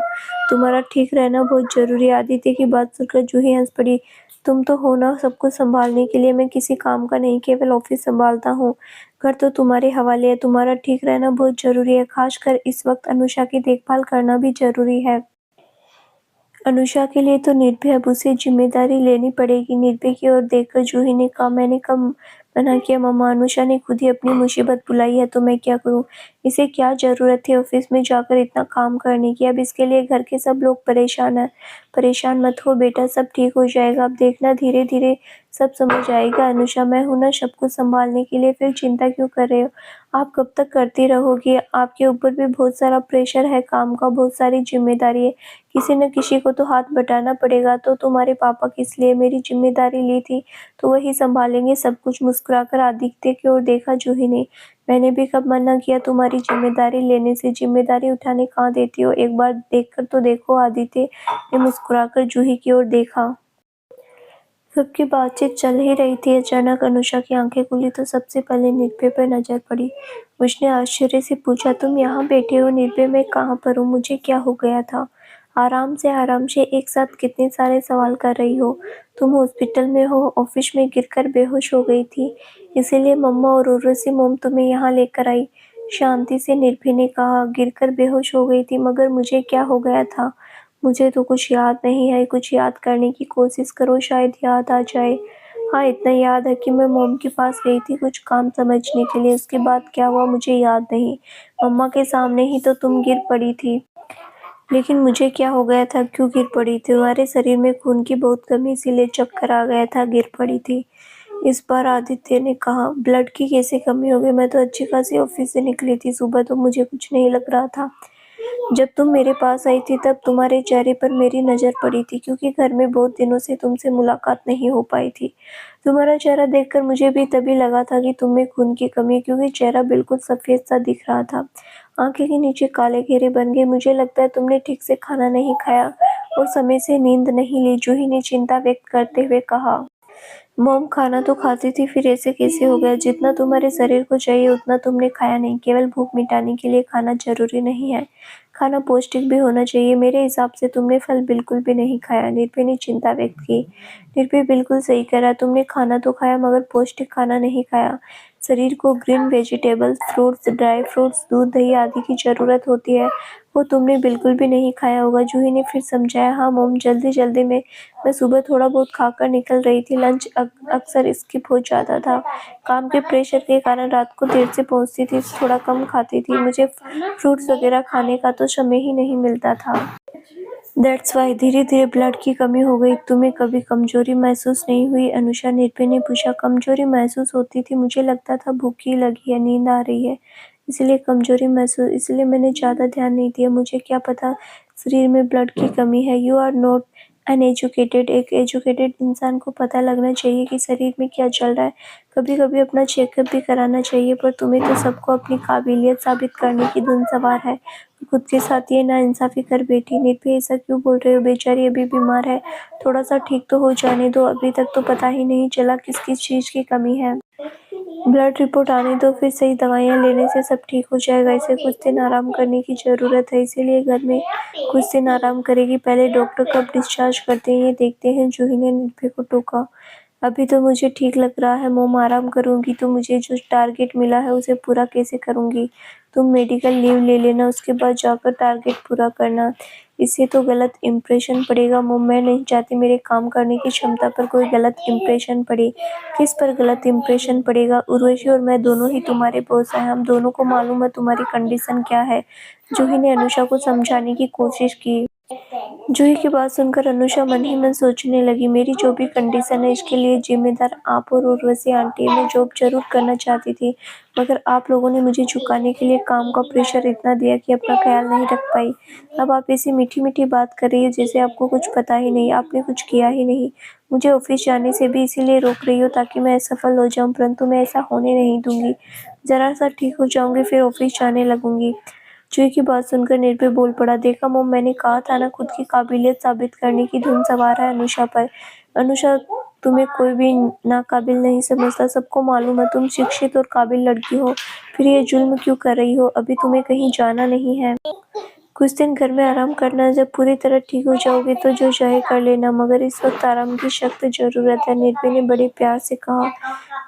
तुम्हारा ठीक रहना बहुत जरूरी है। आदित्य की बात सुनकर जूही हंस पड़ी। तुम तो हो ना सब कुछ संभालने के लिए, मैं किसी काम का नहीं, केवल ऑफिस संभालता हूँ, घर तो तुम्हारे हवाले है। तुम्हारा ठीक रहना बहुत जरूरी है, खासकर इस वक्त अनुषा की देखभाल करना भी जरूरी है। अनुषा के लिए तो निर्भय, अब उसे जिम्मेदारी लेनी पड़ेगी। निर्भय की ओर देखकर जूही ने कहा, मैंने कब मना किया मम्मा, अनुषा ने खुद ही अपनी मुसीबत बुलाई है तो मैं क्या करूं? इसे क्या जरूरत थी ऑफिस में जाकर इतना काम करने की? अब इसके लिए घर के सब लोग परेशान हैं। परेशान मत हो बेटा, सब ठीक हो जाएगा, अब देखना धीरे धीरे सब समझ आएगा। अनुषा, मैं हूं ना सब कुछ संभालने के लिए, फिर चिंता क्यों कर रहे हो? आप कब तक करती रहोगी? आपके ऊपर भी बहुत सारा प्रेशर है, काम का बहुत सारी जिम्मेदारी है, किसी न किसी को तो हाथ बटाना पड़ेगा। तो तुम्हारे पापा किस लिए मेरी जिम्मेदारी ली थी, तो वही संभालेंगे सब कुछ। मुस्कुराकर आदित्य की ओर देखा जूही ने। मैंने भी कब मना किया तुम्हारी जिम्मेदारी लेने से? जिम्मेदारी उठाने कहाँ देती हो, एक बार देखकर तो देखो। आदित्य ने मुस्कुराकर जूही की ओर देखा। सबकी बातचीत चल ही रही थी, अचानक अनुषा की आंखें खुली तो सबसे पहले निर्भय पर नजर पड़ी। उसने आश्चर्य से पूछा, तुम यहाँ बैठे हो? निर्भय, मैं कहाँ पर हूँ? मुझे क्या हो गया था? आराम से एक साथ कितने सारे सवाल कर रही हो? तुम हॉस्पिटल में हो, ऑफिस में गिरकर बेहोश हो गई थी, इसीलिए मम्मा और उर्वशी मोम तुम्हें यहाँ लेकर आई, शांति से निर्भय ने कहा। गिरकर बेहोश हो गई थी, मगर मुझे क्या हो गया था? मुझे तो कुछ याद नहीं है, कुछ याद करने की कोशिश करो, शायद याद आ जाए। हाँ, इतना याद है कि मैं मोम के पास गई थी कुछ काम समझने के लिए, उसके बाद क्या हुआ मुझे याद नहीं। मम्मा के सामने ही तो तुम गिर पड़ी थी। लेकिन मुझे क्या हो गया था, क्यों गिर पड़ी थी? तुम्हारे शरीर में खून की बहुत कमी, इसीलिए चक्कर आ गया था, गिर पड़ी थी। इस बार आदित्य ने कहा, ब्लड की कैसे कमी हो गई? मैं तो अच्छी खासी ऑफिस से निकली थी सुबह, तो मुझे कुछ नहीं लग रहा था। जब तुम मेरे पास आई थी तब तुम्हारे चेहरे पर मेरी नज़र पड़ी थी, क्योंकि घर में बहुत दिनों से तुमसे मुलाकात नहीं हो पाई थी। तुम्हारा चेहरा देखकर मुझे भी तभी लगा था कि तुम में खून की कमी है, क्योंकि चेहरा बिल्कुल सफ़ेद सा दिख रहा था, आंखें के नीचे काले घेरे बन गए। मुझे लगता है तुमने ठीक से खाना नहीं खाया और समय से नींद नहीं ली, जूही ने चिंता व्यक्त करते हुए कहा। मॉम, खाना तो खाती थी, फिर ऐसे कैसे हो गया? जितना तुम्हारे शरीर को चाहिए उतना तुमने खाया नहीं, केवल भूख मिटाने के लिए खाना जरूरी नहीं है, खाना पौष्टिक भी होना चाहिए। मेरे हिसाब से तुमने फल बिल्कुल भी नहीं खाया, निर्भय ने चिंता व्यक्त की। निर्भय बिल्कुल सही कह रहा, तुमने खाना तो खाया मगर पौष्टिक खाना नहीं खाया। शरीर को green vegetables, fruits, dry fruits, दूध, दही आदि की जरूरत होती है, वो तुमने बिल्कुल भी नहीं खाया होगा। जूही ने फिर समझाया। हाँ मोम, जल्दी जल्दी में मैं सुबह थोड़ा बहुत खाकर निकल रही थी, लंच अक्सर स्किप हो जाता था, काम के प्रेशर के कारण रात को देर से पहुंचती थी, थोड़ा कम खाती थी, मुझे फ्रूट्स वगैरह खाने का तो समय ही नहीं मिलता था। दैट्स वाई धीरे धीरे ब्लड की कमी हो गई। तुम्हें कभी कमजोरी महसूस नहीं हुई? अनुषा निर्भय ने पूछा। कमजोरी महसूस होती थी, मुझे लगता था भूखी लगी है, नींद आ रही है, इसलिए कमजोरी महसूस, इसलिए मैंने ज़्यादा ध्यान नहीं दिया, मुझे क्या पता शरीर में ब्लड की कमी है। यू आर नॉट अनएजुकेटेड, एक एजुकेटेड इंसान को पता लगना चाहिए कि शरीर में क्या चल रहा है, कभी कभी अपना चेकअप भी कराना चाहिए, पर तुम्हें तो सबको अपनी काबिलियत साबित करने की धुन सवार है, खुद के साथ ये नाइंसाफी कर बैठी। निर्भय, ऐसा क्यों बोल रहे हो? बेचारी अभी बीमार है, थोड़ा सा ठीक तो हो जाने दो, अभी तक तो पता ही नहीं चला किस किस चीज़ की कमी है। ब्लड रिपोर्ट आने दो, फिर सही दवाइयाँ लेने से सब ठीक हो जाएगा। इसे कुछ दिन आराम करने की ज़रूरत है, इसीलिए घर में कुछ दिन आराम करेगी। पहले डॉक्टर कब डिस्चार्ज करते हैं ये देखते हैं, जूही ने निर्भय को टोका। अभी तो मुझे ठीक लग रहा है मोम, आराम करूंगी तो मुझे जो टारगेट मिला है उसे पूरा कैसे करूंगी? तुम मेडिकल लीव ले लेना, उसके बाद जाकर टारगेट पूरा करना। इससे तो गलत इम्प्रेशन पड़ेगा मोम, मैं नहीं चाहती मेरे काम करने की क्षमता पर कोई गलत इम्प्रेशन पड़े। किस पर गलत इम्प्रेशन पड़ेगा? उर्वशी और मैं दोनों ही तुम्हारे बॉस हैं, हम दोनों को मालूम है तुम्हारी कंडीशन क्या है। जूही ने अनुषा को समझाने की कोशिश की। जूही की बात सुनकर अनुषा मन ही मन सोचने लगी, मेरी जो भी कंडीशन है इसके लिए जिम्मेदार आप और उर्वशी आंटी। मैं जॉब जरूर करना चाहती थी, मगर आप लोगों ने मुझे झुकाने के लिए काम का प्रेशर इतना दिया कि अपना ख्याल नहीं रख पाई। अब आप ऐसी मीठी मीठी बात कर रही हो जैसे आपको कुछ पता ही नहीं, आपने कुछ किया ही नहीं। मुझे ऑफिस जाने से भी इसीलिए रोक रही हो ताकि मैं असफल हो जाऊं, परंतु मैं ऐसा होने नहीं दूंगी। जरा सा ठीक हो जाऊंगी फिर ऑफिस जाने लगूंगी। जूही की बात सुनकर निर्भय बोल पड़ा, देखा मोम, मैंने कहा था ना, खुद की काबिलियत साबित करने की धुन सवार है अनुषा पर। अनुषा, तुम्हें कोई भी नाकाबिल नहीं समझता, सबको मालूम है तुम शिक्षित और काबिल लड़की हो, फिर ये जुल्म क्यों कर रही हो? अभी तुम्हें कहीं जाना नहीं है, कुछ दिन घर में आराम करना, जब पूरी तरह ठीक हो जाओगे तो जो चाहे कर लेना, मगर इस वक्त आराम की सख्त जरूरत है, निर्भय ने बड़े प्यार से कहा।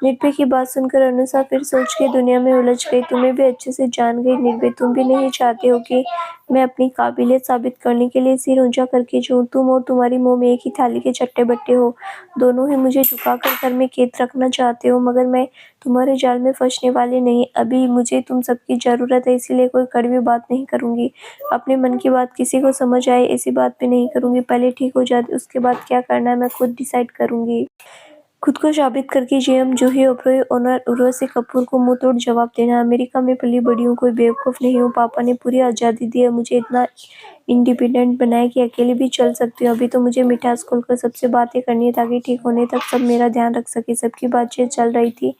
निर्भय की बात सुनकर अनुषा फिर सोच के दुनिया में उलझ गई। तुम्हें भी अच्छे से जान गई निर्भय, तुम भी नहीं चाहते हो कि मैं अपनी काबिलियत साबित करने के लिए सिर ऊंचा करके जाऊं। तुम और तुम्हारी मोम एक ही थाली के चट्टे बट्टे हो, दोनों ही मुझे झुकाकर घर में कैद रखना चाहते हो, मगर मैं तुम्हारे जाल में फंसने वाली नहीं। अभी मुझे तुम सबकी जरूरत है, इसीलिए कोई कड़वी बात नहीं करूंगी। अपने मन की बात किसी को समझ आए ऐसी बात भी नहीं करूंगी। पहले ठीक हो जाती, उसके बाद क्या करना है मैं खुद डिसाइड करूंगी। खुद को साबित करके जीएम जूही ओबरॉय ओनर उर्वशी कपूर को मुंह तोड़ जवाब देना, अमेरिका में पली बड़ी हूँ, कोई बेवकूफ़ नहीं हूँ। पापा ने पूरी आज़ादी दी है, मुझे इतना इंडिपेंडेंट बनाया कि अकेले भी चल सकती हूँ। अभी तो मुझे मिठास खोलकर सबसे बातें करनी है ताकि ठीक होने तक सब मेरा ध्यान रख सके। सबकी बातचीत चल रही थी,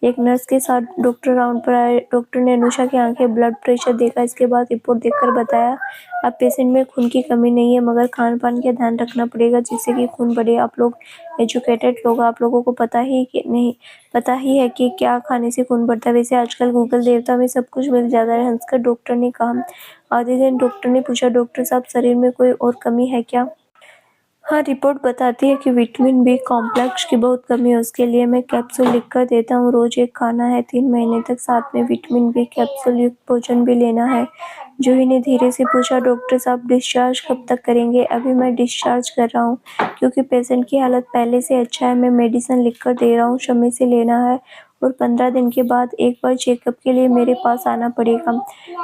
एक नर्स के साथ डॉक्टर राउंड पर आए। डॉक्टर ने अनुषा की आंखें, ब्लड प्रेशर देखा, इसके बाद रिपोर्ट देखकर बताया, अब पेशेंट में खून की कमी नहीं है, मगर खान पान का ध्यान रखना पड़ेगा जिससे कि खून बढ़े। आप लोग एजुकेटेड लोग, आप लोगों को पता ही है कि क्या खाने से खून बढ़ता है। वैसे आजकल गूगल देवता में सब कुछ मिल जाता है, हंसकर डॉक्टर ने कहा। आधे दिन डॉक्टर ने पूछा, डॉक्टर साहब शरीर में कोई और कमी है क्या? हाँ, रिपोर्ट बताती है कि विटामिन बी कॉम्प्लेक्स की बहुत कमी है, उसके लिए मैं कैप्सूल लिख कर देता हूँ, रोज एक खाना है, 3 महीने तक, साथ में विटामिन बी कैप्सूल युक्त भोजन भी लेना है। जूही ने धीरे से पूछा, डॉक्टर साहब डिस्चार्ज कब तक करेंगे? अभी मैं डिस्चार्ज कर रहा हूँ, क्योंकि पेशेंट की हालत पहले से अच्छा है, मैं मेडिसिन लिख कर दे रहा हूँ, समय से लेना है, और 15 दिन के बाद एक बार चेकअप के लिए मेरे पास आना पड़ेगा।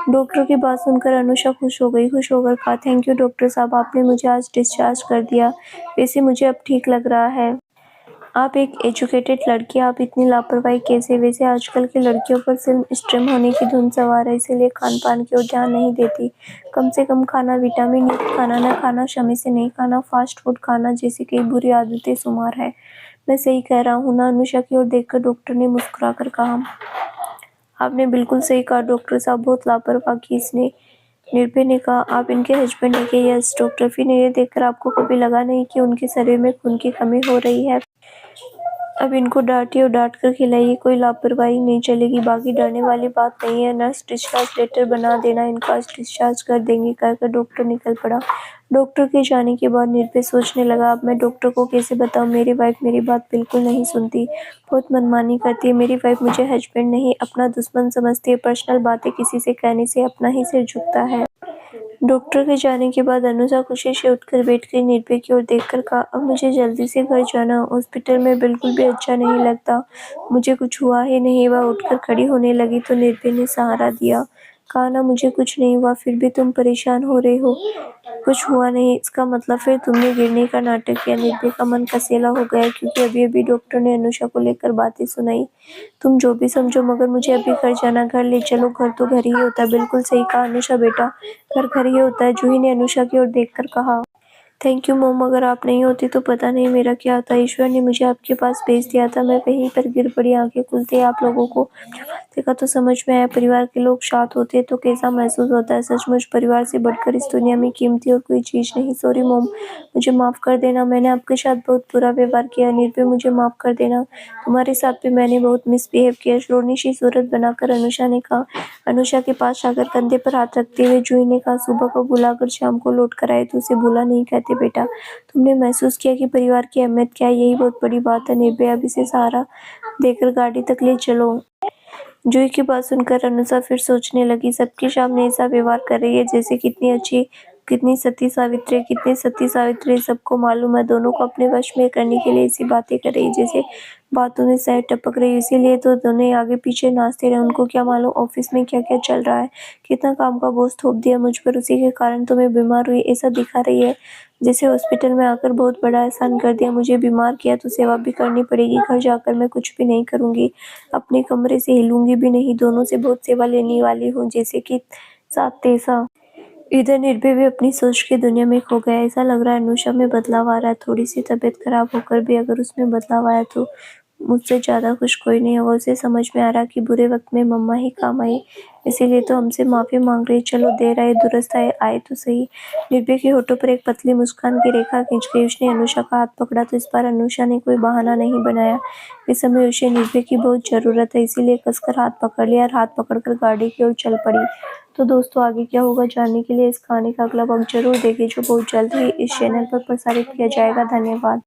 डॉक्टर की बात सुनकर अनुषा खुश हो गई, खुश होकर कहा, थैंक यू डॉक्टर साहब, आपने मुझे आज डिस्चार्ज कर दिया। वैसे मुझे अब ठीक लग रहा है। आप एक एजुकेटेड लड़की, आप इतनी लापरवाही कैसे? वैसे आजकल की लड़कियों पर सिर्फ स्ट्रीम होने की धुन सवार है, इसीलिए खान पान की ओर ध्यान नहीं देती। कम से कम खाना, विटामिन युक्त खाना न खाना, समय से नहीं खाना, फास्ट फूड खाना जैसी कई बुरी आदतें शुमार है। मैं सही कह रहा हूँ ना? अनुषा की ओर देखकर डॉक्टर ने मुस्कुराकर कहा। आपने बिल्कुल सही कहा डॉक्टर साहब, बहुत लापरवाही की इसने। निर्भय ने कहा, आप इनके हस्बैंड हैं क्या? Yes doctor. फिर ये देखकर आपको कभी लगा नहीं कि उनके शरीर में खून की कमी हो रही है? अब इनको डांटिए और डांट कर खिलाइए, कोई लापरवाही नहीं चलेगी, बाकी डरने वाली बात नहीं है। नर्स डिस्चार्ज लेटर बना देना, इनका आज डिस्चार्ज कर देंगे, कहकर डॉक्टर निकल पड़ा। डॉक्टर के जाने के बाद निर्भय सोचने लगा, अब मैं डॉक्टर को कैसे बताऊं, मेरी वाइफ मेरी बात बिल्कुल नहीं सुनती, बहुत मनमानी करती है। मेरी वाइफ मुझे हस्बैंड नहीं अपना दुश्मन समझती है, पर्सनल बातें किसी से कहने से अपना ही सिर झुकता है। डॉक्टर के जाने के बाद अनुजा खुशी से उठकर बैठ गई, निर्भय की ओर देखकर कहा, अब मुझे जल्दी से घर जाना, हॉस्पिटल में बिल्कुल भी अच्छा नहीं लगता, मुझे कुछ हुआ ही नहीं। वह उठकर खड़ी होने लगी तो निर्भय ने सहारा दिया, कहा ना मुझे कुछ नहीं हुआ, फिर भी तुम परेशान हो रहे हो। कुछ हुआ नहीं, इसका मतलब फिर तुमने गिरने का नाटक किया। निर्भय का मन कसेला हो गया, क्योंकि अभी अभी डॉक्टर ने अनुषा को लेकर बातें सुनाई। तुम जो भी समझो, मगर मुझे अभी घर जाना, घर ले चलो। घर तो घर ही होता है। बिल्कुल सही कहा अनुषा बेटा, घर घर ही होता है। जूही ने अनुषा की ओर देखकर कहा। थैंक यू मोम, अगर आप नहीं होती तो पता नहीं मेरा क्या होता। ईश्वर ने मुझे आपके पास भेज दिया था। मैं वहीं पर गिर पड़ी। आंखें खुलते ही आप लोगों को देखा तो समझ में आया, परिवार के लोग साथ होते तो कैसा महसूस होता है। सचमुच परिवार से बढ़कर इस दुनिया में कीमती और कोई चीज नहीं। सॉरी मोम, मुझे माफ कर देना, मैंने आपके साथ बहुत बुरा व्यवहार किया। निर्भय मुझे माफ कर देना, तुम्हारे साथ भी मैंने बहुत मिसबिहेव किया। रोनी सी सूरत बनाकर अनुषा ने कहा। अनुषा के पास आकर कंधे पर हाथ रखते हुए जूही ने कहा, सुबह को बुलाकर शाम को लौट कर आए तो उसे भूला नहीं कहते बेटा। तुमने महसूस किया कि परिवार की अहमियत क्या है, यही बहुत बड़ी बात है। निर्भय, अब इसे सहारा देकर गाड़ी तक ले चलो। जूही की बात सुनकर अनुषा फिर सोचने लगी, सबके सामने ऐसा व्यवहार कर रही है जैसे कितनी अच्छी कितनी सती सावित्री सबको मालूम है। दोनों को अपने वश में करने के लिए ऐसी बातें कर रही जैसे बातों में शहद टपक रही, इसीलिए तो दोनों आगे पीछे नाचते रहे। उनको क्या मालूम ऑफिस में क्या क्या चल रहा है, कितना काम का बोझ थोप दिया मुझ पर, उसी के कारण तो मैं बीमार हुई। ऐसा दिखा रही है जैसे हॉस्पिटल में आकर बहुत बड़ा एहसान कर दिया, मुझे बीमार किया तो सेवा भी करनी पड़ेगी। घर जाकर मैं कुछ भी नहीं करूंगी, अपने कमरे से हिलूंगी भी नहीं। दोनों से बहुत सेवा लेने वाली हूँ, जैसे कि साथ तैसा। इधर निर्भय भी अपनी सोच की दुनिया में खो गया। ऐसा लग रहा है अनुषा में बदलाव आ रहा है। थोड़ी सी तबीयत खराब होकर भी अगर उसमें बदलाव आया तो मुझसे ज़्यादा खुश कोई नहीं होगा। उसे समझ में आ रहा कि बुरे वक्त में मम्मा ही काम आई, इसीलिए तो हमसे माफ़ी मांग रही। चलो देर आए दुरुस्त आए तो सही। निर्भय के होठों पर एक पतली मुस्कान की रेखा खिंच गई। उसने अनुषा का हाथ पकड़ा तो इस बार अनुषा ने कोई बहाना नहीं बनाया। इस समय उसे निर्भय की बहुत ज़रूरत है, इसीलिए कसकर हाथ पकड़ लिया और हाथ पकड़कर गाड़ी की ओर चल पड़ी। तो दोस्तों आगे क्या होगा जानने के लिए इस कहानी का अगला भाग जरूर देखें, जो बहुत जल्द ही इस चैनल पर प्रसारित किया जाएगा। धन्यवाद।